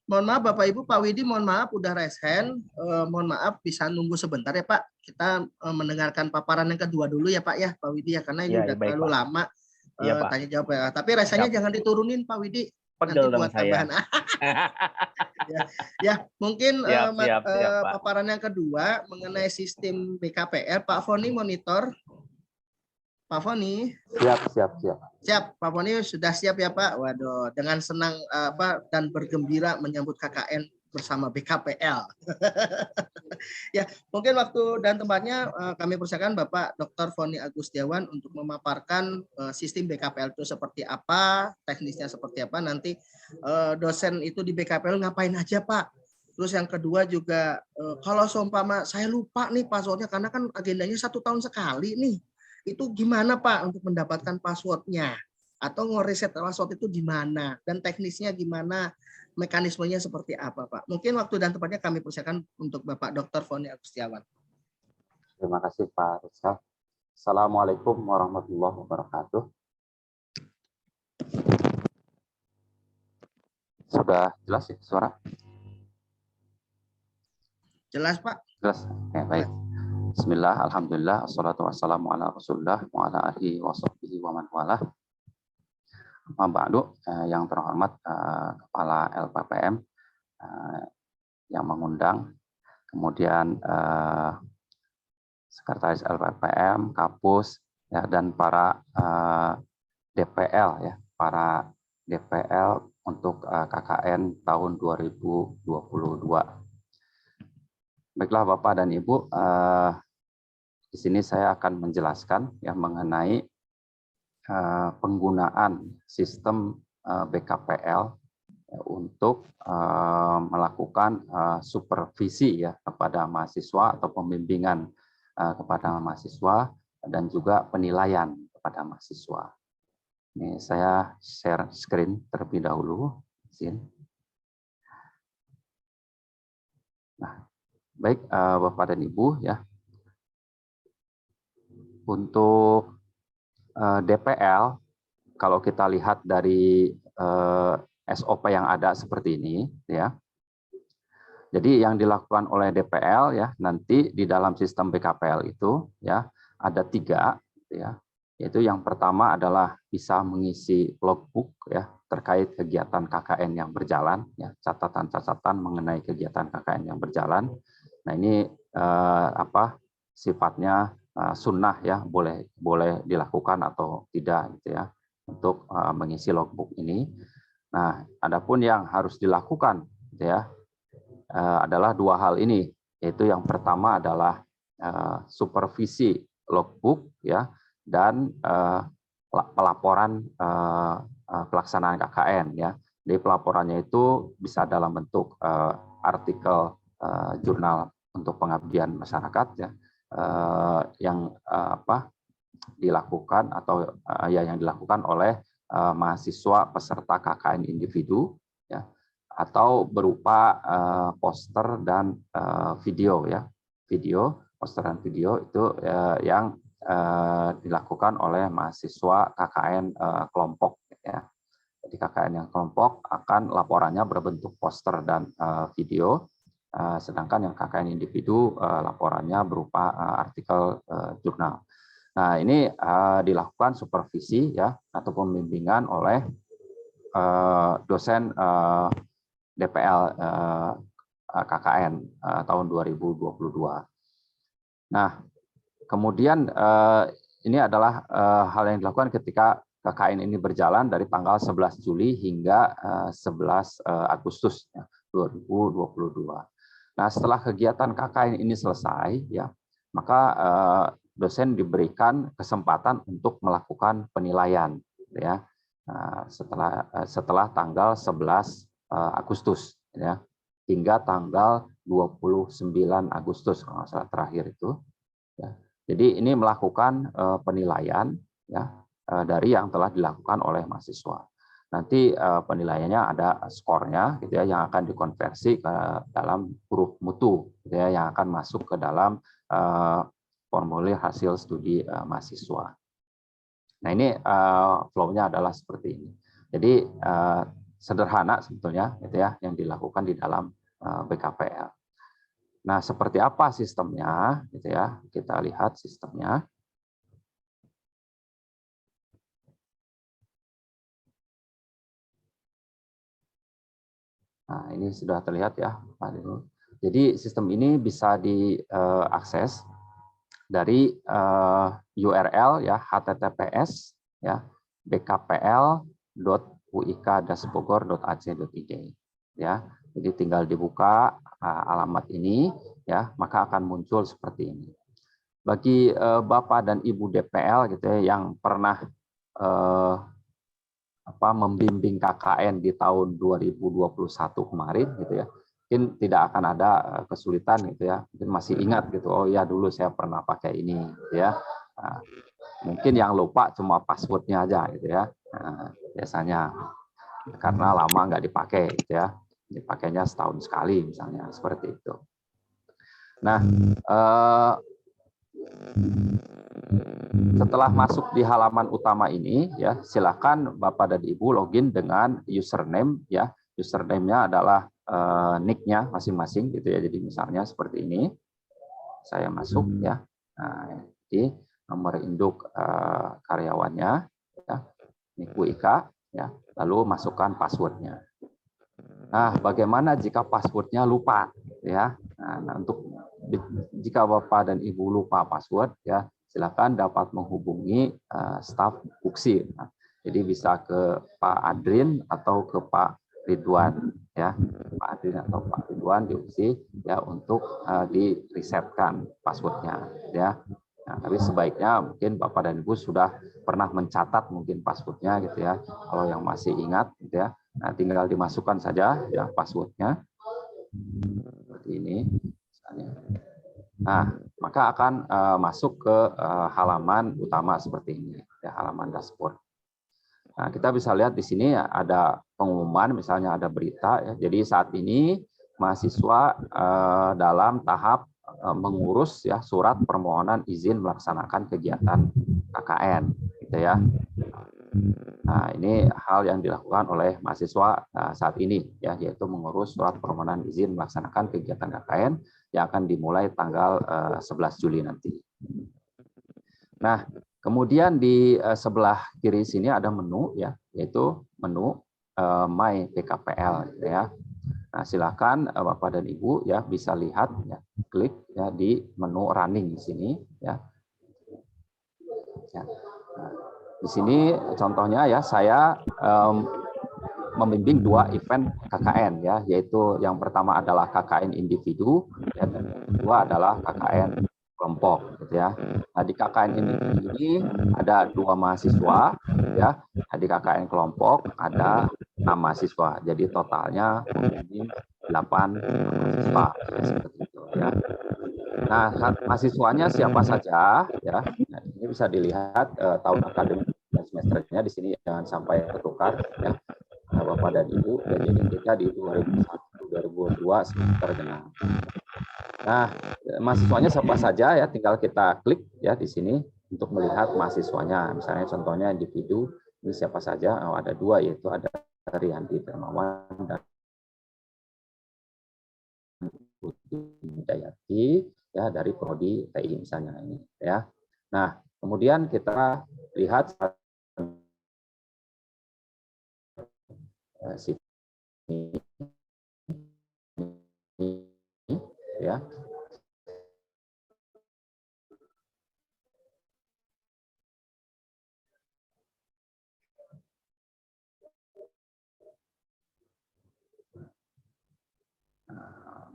Speaker 3: Mohon maaf Bapak Ibu, Pak Widi mohon maaf udah raise hand. Mohon maaf bisa nunggu sebentar ya Pak. Kita mendengarkan paparan yang kedua dulu ya Pak ya, Pak Widi ya, karena ini udah terlalu lama tanya jawab ya. Tapi rasanya jangan diturunin Pak Widi.
Speaker 15: Pegel
Speaker 3: nanti buat tambahan. ya, mungkin paparan yang kedua mengenai sistem BKPL, Pak Foni monitor. Pak Foni. Siap, Pak Foni sudah siap ya Pak. Waduh, dengan senang dan bergembira menyambut KKN bersama BKPL. Ya, mungkin waktu dan tempatnya kami persilakan Bapak Dr. Foni Agustiawan untuk memaparkan sistem BKPL itu seperti apa, teknisnya seperti apa. Nanti dosen itu di BKPL ngapain aja Pak. Terus yang kedua juga kalau seumpama saya lupa nih passwordnya karena kan agendanya 1 tahun sekali nih. Itu gimana Pak untuk mendapatkan passwordnya atau ngereset password itu di mana dan teknisnya gimana, mekanismenya seperti apa Pak? Mungkin waktu dan tempatnya kami persilakan untuk Bapak Dr. Foni Agustiawan.
Speaker 16: Terima kasih Pak Rizal. Assalamualaikum warahmatullahi wabarakatuh. Sudah jelas ya suara?
Speaker 3: Jelas Pak.
Speaker 16: Jelas. Oke, baik. Bismillah, alhamdulillah, assalatu wassalamu ala rasulullah wa ala alihi wa sahbihi wa man walah. Ba'du, yang terhormat Kepala LPPM yang mengundang, kemudian Sekretaris LPPM, Kapus, ya, dan para DPL, ya, para DPL untuk KKN tahun 2022. Baiklah Bapak dan Ibu, di sini saya akan menjelaskan ya mengenai penggunaan sistem BKPL ya, untuk melakukan supervisi ya kepada mahasiswa atau pembimbingan kepada mahasiswa dan juga penilaian kepada mahasiswa. Ini saya share screen terlebih dahulu. Nah, baik Bapak dan Ibu ya. Untuk DPL, kalau kita lihat dari SOP yang ada seperti ini, ya. Jadi yang dilakukan oleh DPL ya nanti di dalam sistem BKPL itu ya ada 3, ya. Yaitu yang pertama adalah bisa mengisi logbook ya terkait kegiatan KKN yang berjalan, ya catatan-catatan mengenai kegiatan KKN yang berjalan. Nah ini sifatnya sunnah ya, boleh dilakukan atau tidak gitu ya untuk mengisi logbook ini. Nah, adapun yang harus dilakukan gitu ya adalah 2 hal ini, yaitu yang pertama adalah supervisi logbook ya dan pelaporan pelaksanaan KKN ya. Jadi pelaporannya itu bisa dalam bentuk artikel jurnal untuk pengabdian masyarakat ya. Yang dilakukan atau yang dilakukan oleh mahasiswa peserta KKN individu, ya, atau berupa poster dan video, ya, poster dan video itu yang dilakukan oleh mahasiswa KKN kelompok, ya. Jadi KKN yang kelompok akan laporannya berbentuk poster dan video, sedangkan yang KKN individu laporannya berupa artikel jurnal. Nah, ini dilakukan supervisi, ya, atau pembimbingan oleh dosen DPL KKN tahun 2022. Nah, kemudian ini adalah hal yang dilakukan ketika KKN ini berjalan dari tanggal 11 Juli hingga 11 Agustus 2022. Nah, setelah kegiatan KKN ini selesai, ya, maka dosen diberikan kesempatan untuk melakukan penilaian, ya, setelah tanggal 11 Agustus, ya, hingga tanggal 29 Agustus kalau nggak salah terakhir itu, ya. Jadi ini melakukan penilaian, ya, dari yang telah dilakukan oleh mahasiswa. Nanti penilaiannya ada skornya, gitu ya, yang akan dikonversi ke dalam huruf mutu, gitu ya, yang akan masuk ke dalam formulir hasil studi mahasiswa. Nah, ini flow-nya adalah seperti ini. Jadi sederhana sebetulnya, gitu ya, yang dilakukan di dalam BKPL. Nah, seperti apa sistemnya, gitu ya? Kita lihat sistemnya. Nah, ini sudah terlihat, ya, Pak Dirut. Jadi sistem ini bisa diakses dari URL, ya, https, ya, bkpl.uik-bogor.ac.id, ya. Jadi tinggal dibuka alamat ini, ya, maka akan muncul seperti ini. Bagi Bapak dan Ibu DPL, gitu ya, yang pernah membimbing KKN di tahun 2021 kemarin, gitu ya, mungkin tidak akan ada kesulitan, gitu ya, mungkin masih ingat, gitu, oh ya dulu saya pernah pakai ini, gitu ya. Nah, mungkin yang lupa cuma passwordnya aja, gitu ya, biasanya karena lama nggak dipakai, gitu ya, dipakainya setahun sekali misalnya, seperti itu. Nah, setelah masuk di halaman utama ini, ya, silakan Bapak dan Ibu login dengan username, ya. Username-nya adalah nick-nya masing-masing, gitu ya. Jadi misalnya seperti ini, saya masuk, ya. Nah, jadi nomor induk karyawannya, ya, nick UIK, ya. Lalu masukkan passwordnya. Nah, bagaimana jika passwordnya lupa, ya? Nah, untuk jika Bapak dan Ibu lupa password, ya, silakan dapat menghubungi staf UKSI. Nah, jadi bisa ke Pak Adrin atau ke Pak Ridwan, ya, Pak Adrin atau Pak Ridwan di UKSI, ya, untuk di-resetkan passwordnya, ya. Nah, tapi sebaiknya mungkin Bapak dan Ibu sudah pernah mencatat mungkin passwordnya, gitu ya. Kalau yang masih ingat, gitu ya, nah, tinggal dimasukkan saja, ya, passwordnya seperti ini, misalnya. Nah, maka akan masuk ke halaman utama seperti ini, ya, halaman dashboard. Nah, kita bisa lihat di sini ada pengumuman, misalnya ada berita, ya. Jadi saat ini mahasiswa dalam tahap mengurus, ya, surat permohonan izin melaksanakan kegiatan KKN, gitu ya. Nah, ini hal yang dilakukan oleh mahasiswa saat ini, ya, yaitu mengurus surat permohonan izin melaksanakan kegiatan KKN yang akan dimulai tanggal 11 Juli nanti. Nah, kemudian di sebelah kiri sini ada menu, ya, yaitu menu My BKPL, gitu ya. Nah, silakan Bapak dan Ibu, ya, bisa lihat, ya, klik, ya, di menu running di sini, ya. Ya. Nah, di sini contohnya, ya, saya membimbing 2 event KKN, ya, yaitu yang pertama adalah KKN individu, ya, dan yang kedua adalah KKN kelompok, gitu ya. Nah, di KKN individu ini ada 2 mahasiswa, ya. Nah, di KKN kelompok ada 6 mahasiswa. Jadi totalnya membimbing 8 mahasiswa, ya, seperti itu, ya. Nah, mahasiswanya siapa saja, ya. Nah, ini bisa dilihat tahun akademik dan semesternya di sini jangan sampai tertukar ya Bapak dan Ibu. Jadi ini kita di 2001-2022 semester genap. Nah, mahasiswanya siapa saja ya, tinggal kita klik ya di sini untuk melihat mahasiswanya. Misalnya contohnya individu ini siapa saja? Oh, ada dua, yaitu ada Rianti Dermawan dan Hidayati ya dari prodi TI misalnya ini ya. Nah, kemudian kita lihat sini ya.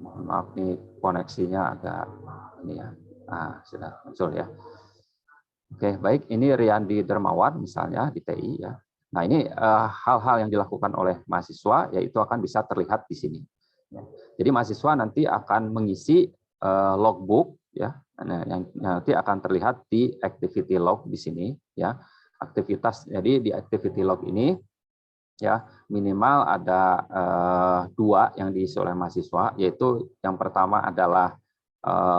Speaker 16: Mohon maaf nih koneksinya agak ini ya. Sudah muncul ya. Oke, baik, ini Riandi Dermawan misalnya di TI ya. Nah, ini hal-hal yang dilakukan oleh mahasiswa yaitu akan bisa terlihat di sini. Jadi mahasiswa nanti akan mengisi logbook ya, yang nanti akan terlihat di activity log di sini ya. Aktivitas, jadi di activity log ini ya minimal ada dua yang diisi oleh mahasiswa, yaitu yang pertama adalah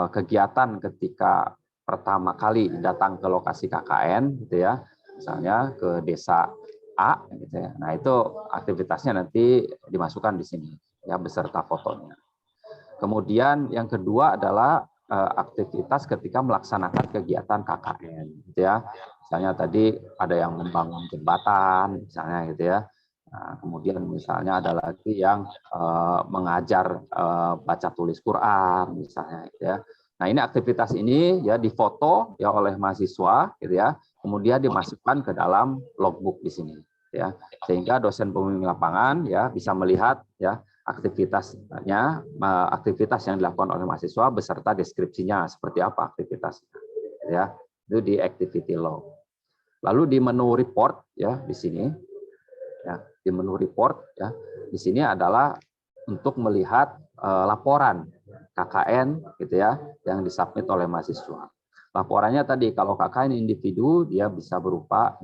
Speaker 16: kegiatan ketika pertama kali datang ke lokasi KKN gitu ya, misalnya ke desa A gitu ya. Nah, itu aktivitasnya nanti dimasukkan di sini ya beserta fotonya. Kemudian yang kedua adalah aktivitas ketika melaksanakan kegiatan KKN gitu ya. Misalnya tadi ada yang membangun jembatan misalnya gitu ya. Nah, kemudian misalnya ada lagi yang mengajar baca tulis Quran misalnya gitu ya. Nah, ini aktivitas ini ya difoto ya oleh mahasiswa gitu ya. Kemudian dimasukkan ke dalam logbook di sini ya. Sehingga dosen pembimbing lapangan ya bisa melihat ya aktivitasnya, aktivitas yang dilakukan oleh mahasiswa beserta deskripsinya seperti apa aktivitasnya ya. Itu di activity log. Lalu di menu report ya di sini ya, di menu report ya di sini adalah untuk melihat laporan KKN gitu ya yang disubmit oleh mahasiswa. Laporannya tadi kalau KKN individu dia bisa berupa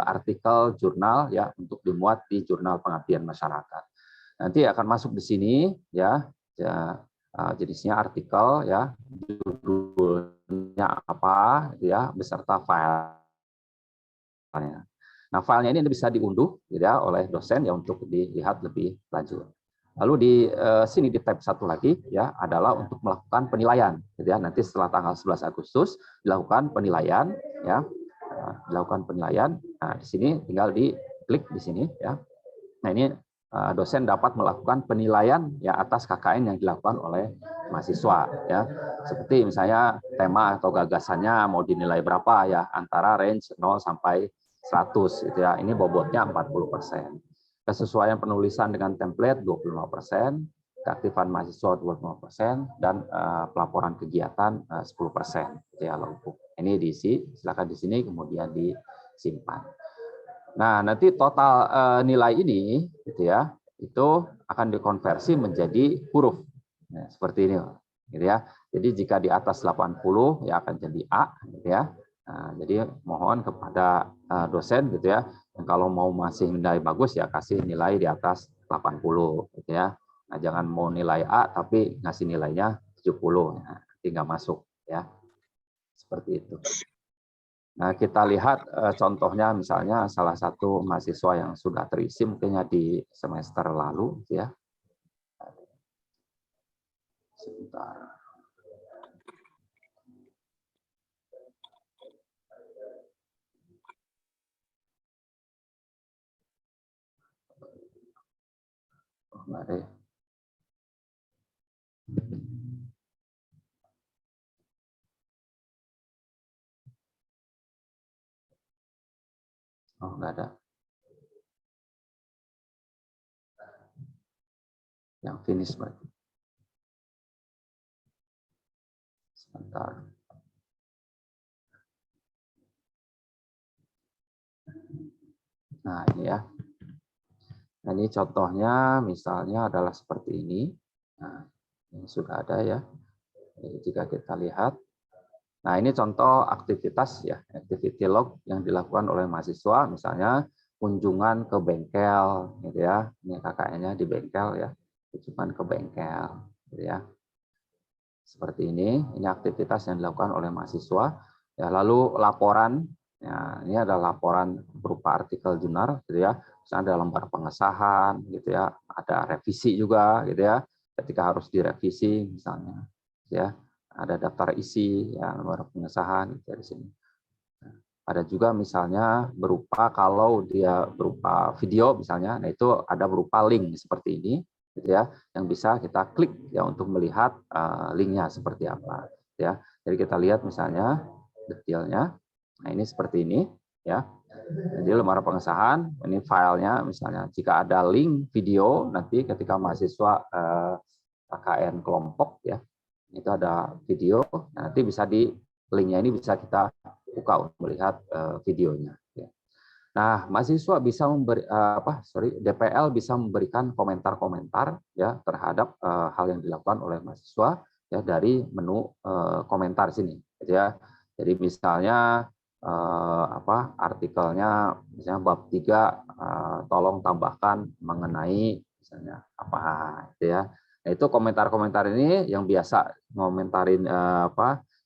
Speaker 16: artikel jurnal ya untuk dimuat di jurnal pengabdian masyarakat. Nanti akan masuk di sini ya, jenisnya artikel ya, judulnya apa ya beserta filenya. Nah, filenya ini bisa diunduh gitu ya oleh dosen ya untuk dilihat lebih lanjut. Lalu di sini di tab satu lagi ya adalah untuk melakukan penilaian gitu ya. Nanti setelah tanggal 11 Agustus dilakukan penilaian ya. Dilakukan penilaian. Nah, di sini tinggal diklik di sini ya. Nah, ini dosen dapat melakukan penilaian ya atas KKN yang dilakukan oleh mahasiswa ya. Seperti misalnya tema atau gagasannya mau dinilai berapa ya, antara range 0 sampai 100 gitu ya. Ini bobotnya 40%. Kesesuaian penulisan dengan template 25%, keaktifan mahasiswa 25%, dan pelaporan kegiatan 10% gitu ya logbook. Ini diisi, silakan di sini kemudian disimpan. Nah, nanti total nilai ini gitu ya, itu akan dikonversi menjadi huruf. Nah, seperti ini gitu ya. Jadi jika di atas 80 ya akan jadi A gitu ya. Nah, jadi mohon kepada dosen gitu ya, yang kalau mau masih nilai bagus ya kasih nilai di atas 80 gitu ya. Nah, jangan mau nilai A tapi ngasih nilainya 70, nah, nanti nggak masuk ya. Seperti itu. Nah, kita lihat contohnya misalnya salah satu mahasiswa yang sudah terisi mungkinnya di semester lalu ya. Sebentar. Oh, enggak ada ya. Oh, enggak ada. Yang finish berarti. Sebentar. Nah, ini ya. Nah, ini contohnya misalnya adalah seperti ini. Nah, ini sudah ada ya. Jadi, jika kita lihat. Nah, ini contoh aktivitas ya, activity log yang dilakukan oleh mahasiswa, misalnya kunjungan ke bengkel, gitu ya. Ini KKN-nya di bengkel ya, kunjungan ke bengkel, gitu ya. Seperti ini aktivitas yang dilakukan oleh mahasiswa. Ya, lalu laporan, ya, ini ada laporan berupa artikel jurnal, gitu ya. Misalnya ada lembar pengesahan, gitu ya. Ada revisi juga, gitu ya. Ketika harus direvisi, misalnya, ya. Ada daftar isi, ya, lembar pengesahan, gitu ya, di sini. Ada juga misalnya berupa kalau dia berupa video misalnya, nah itu ada berupa link seperti ini, gitu ya, yang bisa kita klik ya untuk melihat linknya seperti apa, ya. Jadi kita lihat misalnya detailnya. Nah ini seperti ini, ya. Jadi lembar pengesahan, ini filenya misalnya. Jika ada link video nanti ketika mahasiswa KKN kelompok ya, itu ada video, nanti bisa di linknya ini bisa kita buka untuk melihat videonya. Nah, mahasiswa bisa memberi DPL bisa memberikan komentar-komentar ya terhadap hal yang dilakukan oleh mahasiswa ya dari menu komentar sini, gitu ya. Jadi misalnya artikelnya misalnya bab 3 tolong tambahkan mengenai misalnya apa, gitu ya. Nah, itu komentar-komentar ini yang biasa ngomentarin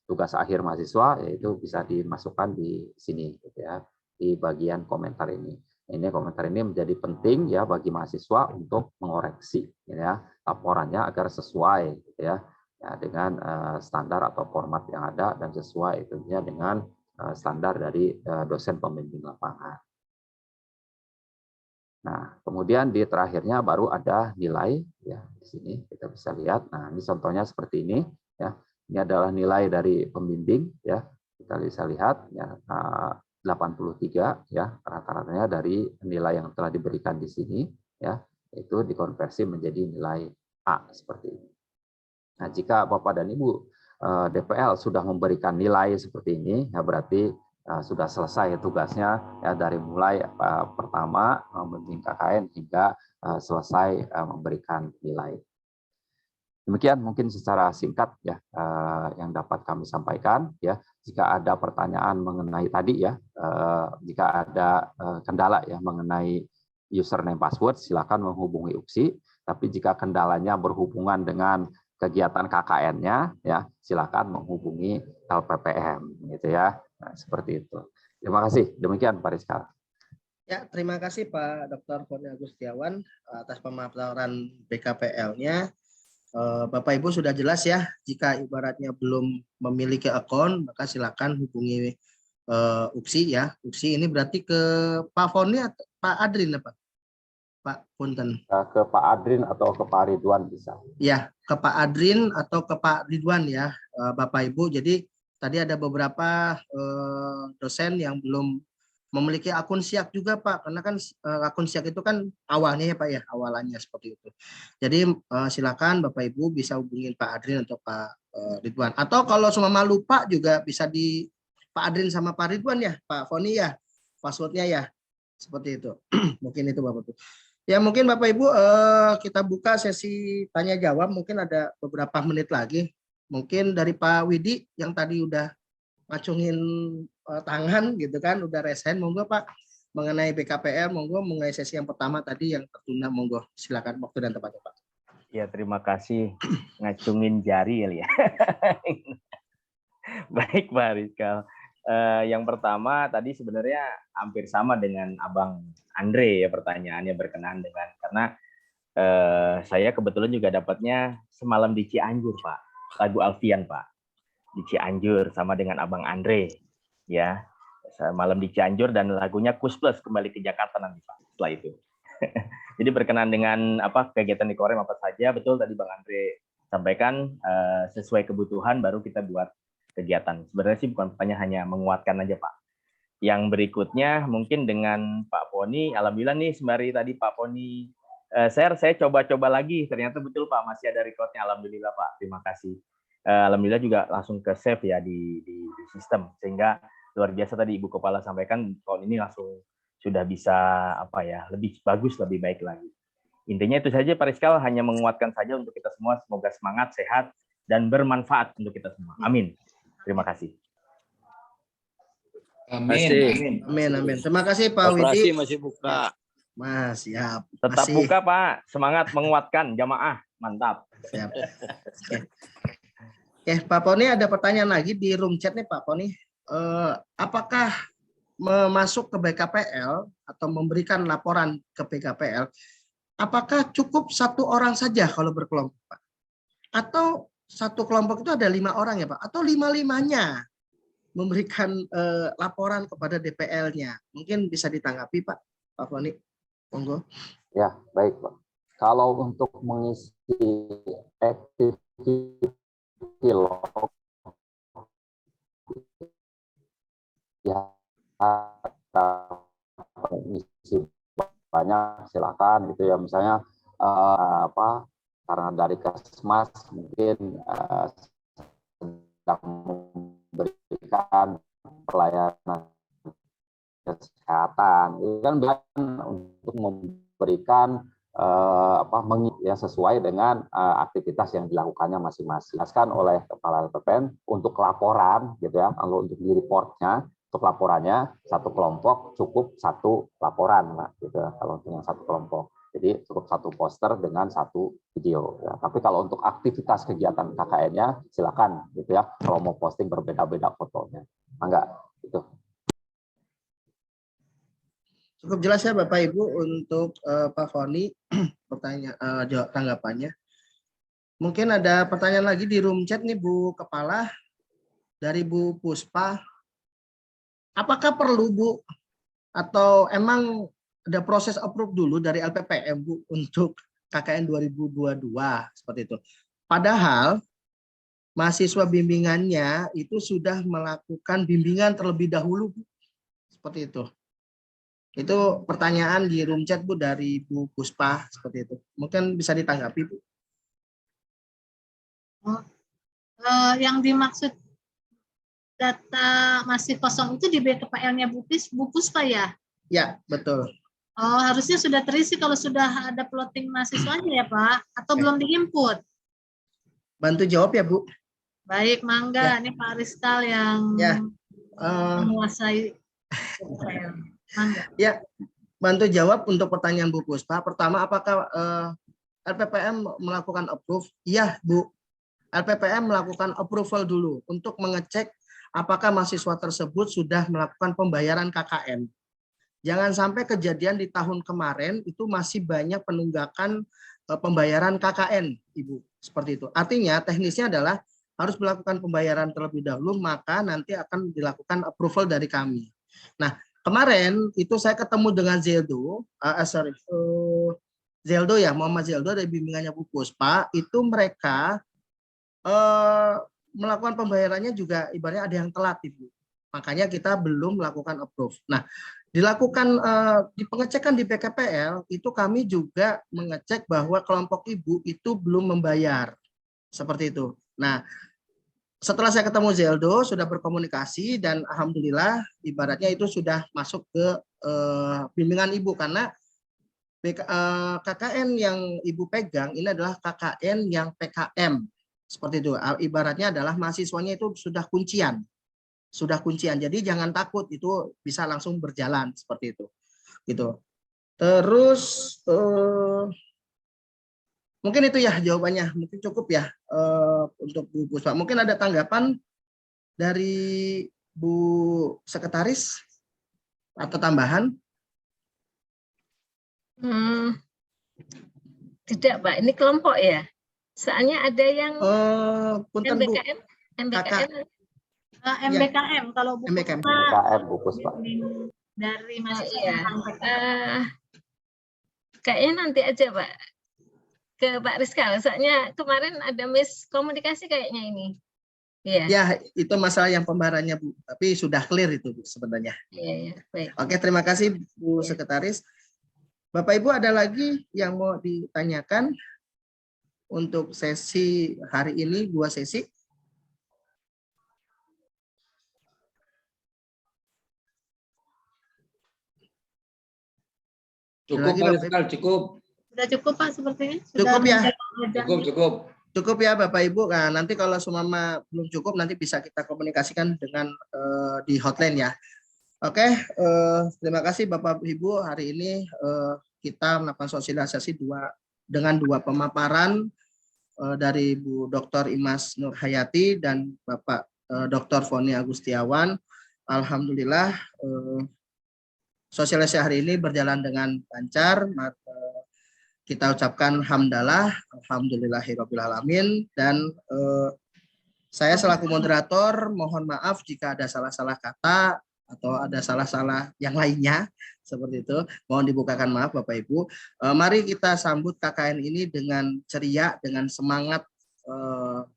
Speaker 16: tugas akhir mahasiswa, yaitu bisa dimasukkan di sini, gitu ya, di bagian komentar ini. Ini komentar ini menjadi penting ya bagi mahasiswa untuk mengoreksi, ya, laporannya agar sesuai, gitu ya, dengan standar atau format yang ada dan sesuai tentunya dengan standar dari dosen pembimbing lapangan. Nah, kemudian di terakhirnya baru ada nilai ya, di sini kita bisa lihat. Nah, ini contohnya seperti ini ya. Ini adalah nilai dari pembimbing ya. Kita bisa lihat ya 83 ya rata-ratanya dari nilai yang telah diberikan di sini ya, itu dikonversi menjadi nilai A seperti ini. Nah, jika Bapak dan Ibu DPL sudah memberikan nilai seperti ini ya berarti sudah selesai tugasnya ya dari mulai pertama membimbing KKN hingga selesai memberikan nilai. Demikian mungkin secara singkat ya yang dapat kami sampaikan ya. Jika ada pertanyaan mengenai tadi ya, jika ada kendala ya mengenai username password silakan menghubungi UPSI. Tapi jika kendalanya berhubungan dengan kegiatan KKN-nya ya silakan menghubungi LPPM gitu ya. Nah, seperti itu. Terima kasih. Demikian Pak Rizka.
Speaker 3: Ya, terima kasih Pak Dr. Foni Agustiawan atas pemaparan BKPL-nya. Bapak Ibu sudah jelas ya, jika ibaratnya belum memiliki akun, maka silakan hubungi UPSI ya. UPSI ini berarti ke Pak Foni atau Pak Adrin apa? Pak Punten.
Speaker 16: Ke Pak Adrin atau ke Pak Ridwan bisa.
Speaker 3: Ya, ke Pak Adrin atau ke Pak Ridwan ya, Bapak Ibu. Jadi tadi ada beberapa dosen yang belum memiliki akun SIAK juga Pak, karena kan akun SIAK itu kan awalnya ya Pak ya, awalannya seperti itu. Jadi silakan Bapak Ibu bisa hubungin Pak Adrin atau Pak Ridwan. Atau kalau semua lupa juga bisa di Pak Adrin sama Pak Ridwan ya, Pak Foni ya, passwordnya ya, seperti itu. Mungkin itu Bapak Ibu. Ya mungkin Bapak Ibu kita buka sesi tanya jawab, mungkin ada beberapa menit lagi. Mungkin dari Pak Widi yang tadi udah ngacungin tangan gitu kan, udah resen, monggo Pak mengenai BKPL, monggo mengenai sesi yang pertama tadi yang tertunda, monggo silakan waktu dan tempatnya Pak.
Speaker 15: Ya terima kasih ngacungin jari ya. Baik Pak Rizka. Yang pertama tadi sebenarnya hampir sama dengan Abang Andre ya pertanyaannya berkenaan dengan karena saya kebetulan juga dapatnya semalam di Cianjur Pak, lagu Alfian Pak di Cianjur sama dengan Abang Andre ya malam di Cianjur dan lagunya Kus Plus kembali ke Jakarta nanti Pak setelah itu. Jadi berkenaan dengan apa kegiatan di Korem apa saja betul tadi Bang Andre sampaikan sesuai kebutuhan baru kita buat kegiatan. Sebenarnya sih bukan hanya menguatkan aja Pak. Yang berikutnya mungkin dengan Pak Poni, alhamdulillah nih sembari tadi Pak Poni share, saya coba-coba lagi. Ternyata betul Pak masih ada recordnya. Alhamdulillah Pak, terima kasih. Alhamdulillah juga langsung ke save ya di sistem sehingga luar biasa tadi Ibu Kepala sampaikan tahun ini langsung sudah bisa apa ya lebih bagus lebih baik lagi. Intinya itu saja Pak Rizkal, hanya menguatkan saja untuk kita semua. Semoga semangat, sehat dan bermanfaat untuk kita semua. Amin. Terima kasih.
Speaker 9: Amin.
Speaker 3: Amin. Terima kasih Pak
Speaker 4: Operasi
Speaker 3: Widi.
Speaker 4: masih buka.
Speaker 3: Mas, siap.
Speaker 15: Tetap
Speaker 3: Masih.
Speaker 15: buka Pak, semangat menguatkan jamaah, mantap.
Speaker 3: Siap. Oke, Pak Poni ada pertanyaan lagi di room chat nih Pak Poni. Apakah masuk ke BKPL atau memberikan laporan ke BKPL, apakah cukup satu orang saja kalau berkelompok Pak? Atau satu kelompok itu ada 5 orang ya Pak? Atau 5-5-nya memberikan laporan kepada DPL-nya? Mungkin bisa ditanggapi Pak Poni. Monggo.
Speaker 16: Ya, baik Pak. Kalau untuk mengisi activity log, ya mengisi banyak silakan gitu ya. Misalnya karena dari Kesmas mungkin sedang memberikan pelayanan kesehatan, itu kan untuk memberikan yang sesuai dengan aktivitas yang dilakukannya masing-masing. Dijelaskan oleh Kepala LPPN untuk laporan gitu ya, kalau untuk di reportnya, untuk laporannya satu kelompok cukup satu laporan Pak, gitu ya, kalau untuk yang satu kelompok. Jadi cukup satu poster dengan satu video. Ya. Tapi kalau untuk aktivitas kegiatan KKN-nya silakan gitu ya, kalau mau posting berbeda-beda fotonya. Enggak, gitu.
Speaker 3: Cukup jelas ya Bapak Ibu untuk Pak Foni jawab tanggapannya. Mungkin ada pertanyaan lagi di room chat nih Bu Kepala dari Bu Puspa. Apakah perlu Bu atau emang ada proses approve dulu dari LPPM Bu untuk KKN 2022 seperti itu. Padahal mahasiswa bimbingannya itu sudah melakukan bimbingan terlebih dahulu Bu. Seperti itu. Itu pertanyaan di room chat Bu dari Bu Puspa seperti itu. Mungkin bisa ditanggapi Bu.
Speaker 1: Yang dimaksud data masih kosong itu di BKPL-nya Bu Puspa ya?
Speaker 3: Ya, betul.
Speaker 1: Oh, harusnya sudah terisi kalau sudah ada plotting mahasiswanya ya Pak? Atau belum di-input?
Speaker 3: Bantu jawab ya Bu.
Speaker 1: Baik, mangga.
Speaker 3: Ya.
Speaker 1: Ini Pak Rizkal yang menguasai.
Speaker 3: Ya, bantu jawab untuk pertanyaan Bu Puspa. Pertama, apakah LPPM melakukan approve? Iya, Bu. LPPM melakukan approval dulu untuk mengecek apakah mahasiswa tersebut sudah melakukan pembayaran KKN. Jangan sampai kejadian di tahun kemarin itu masih banyak penunggakan pembayaran KKN, Ibu. Seperti itu. Artinya teknisnya adalah harus melakukan pembayaran terlebih dahulu, maka nanti akan dilakukan approval dari kami. Nah, kemarin itu saya ketemu dengan Zeldo, Zeldo ya, Muhammad Zeldo dari bimbingannya Bu Puspa, itu mereka melakukan pembayarannya juga ibaratnya ada yang telat Ibu. Makanya kita belum melakukan approve. Nah, dilakukan di pengecekan di BKPL itu kami juga mengecek bahwa kelompok Ibu itu belum membayar. Seperti itu. Nah, setelah saya ketemu Zeldo, sudah berkomunikasi dan alhamdulillah ibaratnya itu sudah masuk ke bimbingan Ibu karena KKN yang Ibu pegang ini adalah KKN yang PKM. Seperti itu. Ibaratnya adalah mahasiswanya itu sudah kuncian. Jadi jangan takut, itu bisa langsung berjalan seperti itu. Gitu. Terus mungkin itu ya jawabannya, mungkin cukup ya untuk Bu Puspa. Mungkin ada tanggapan dari Bu Sekretaris atau tambahan?
Speaker 2: Tidak Pak, ini kelompok ya. Soalnya ada yang MBKM,
Speaker 1: MBKM kalau Bu Puspa dari mahasiswa
Speaker 2: kayaknya nanti aja Pak ke Pak Rizkal, soalnya kemarin ada miskomunikasi kayaknya ini.
Speaker 3: Ya, itu masalah yang pembaharannya Bu, tapi sudah clear itu Bu sebenarnya.
Speaker 2: Baik.
Speaker 3: Oke, terima kasih Bu Sekretaris. Bapak Ibu ada lagi yang mau ditanyakan untuk sesi hari ini, 2 sesi?
Speaker 9: Cukup Pak Rizkal, cukup.
Speaker 1: Sudah cukup Pak sepertinya.
Speaker 3: Cukup ya.
Speaker 9: Cukup
Speaker 3: ya Bapak Ibu. Nah, nanti kalau semua belum cukup nanti bisa kita komunikasikan dengan di hotline ya. Oke, terima kasih Bapak Ibu. Hari ini kita melakukan sosialisasi dengan dua pemaparan dari Bu Dr. Imas Nurhayati dan Bapak Dr. Foni Agustiawan. Alhamdulillah sosialisasi hari ini berjalan dengan lancar. Kita ucapkan hamdalah, alhamdulillahirobbilalamin, dan saya selaku moderator mohon maaf jika ada salah-salah kata atau ada salah-salah yang lainnya seperti itu. Mohon dibukakan maaf Bapak Ibu. Mari kita sambut KKN ini dengan ceria, dengan semangat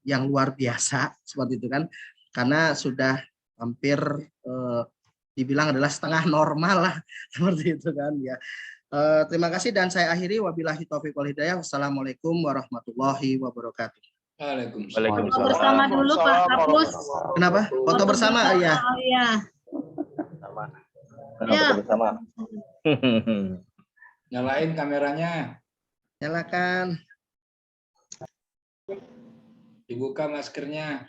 Speaker 3: yang luar biasa seperti itu kan. Karena sudah hampir dibilang adalah setengah normal lah seperti itu kan ya. Terima kasih dan saya akhiri, wabillahi taufiq wal hidayah. Wassalamualaikum warahmatullahi wabarakatuh.
Speaker 9: Waalaikumsalam.
Speaker 1: Foto bersama dulu Pak Kapus.
Speaker 3: Kenapa? Foto bersama ya.
Speaker 1: Oh iya.
Speaker 15: Ya. Bersama.
Speaker 9: Nyalain kameranya.
Speaker 3: Nyalakan.
Speaker 9: Dibuka maskernya.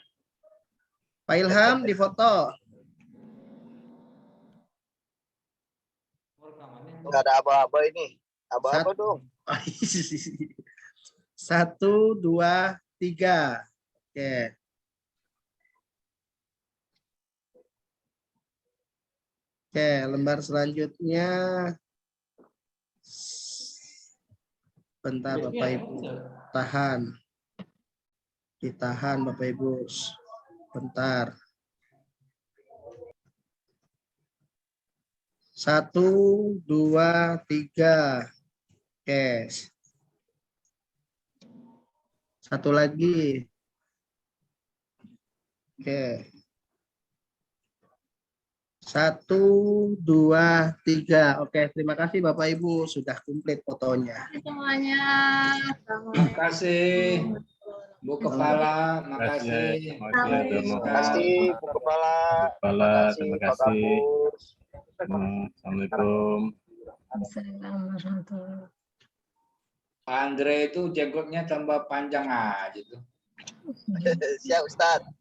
Speaker 3: Pak Ilham difoto.
Speaker 14: Nggak ada aba-aba ini. Aba-aba dong.
Speaker 3: 1, 2, 3. Oke. Oke, lembar selanjutnya. Bentar Bapak Ibu. Tahan. Ditahan Bapak Ibu. Bentar. 1, 2, 3. Oke. Satu lagi. Oke. 1, 2, 3. Oke, terima kasih Bapak Ibu sudah komplit fotonya.
Speaker 1: Semuanya.
Speaker 9: Terima kasih Bu Kepala, makasih.
Speaker 14: Terima kasih Bu Kepala.
Speaker 17: Terima kasih. Assalamualaikum.
Speaker 2: Assalamualaikum.
Speaker 9: Pak Andre itu jenggotnya tambah panjang aja tuh.
Speaker 14: Siap Ustadz.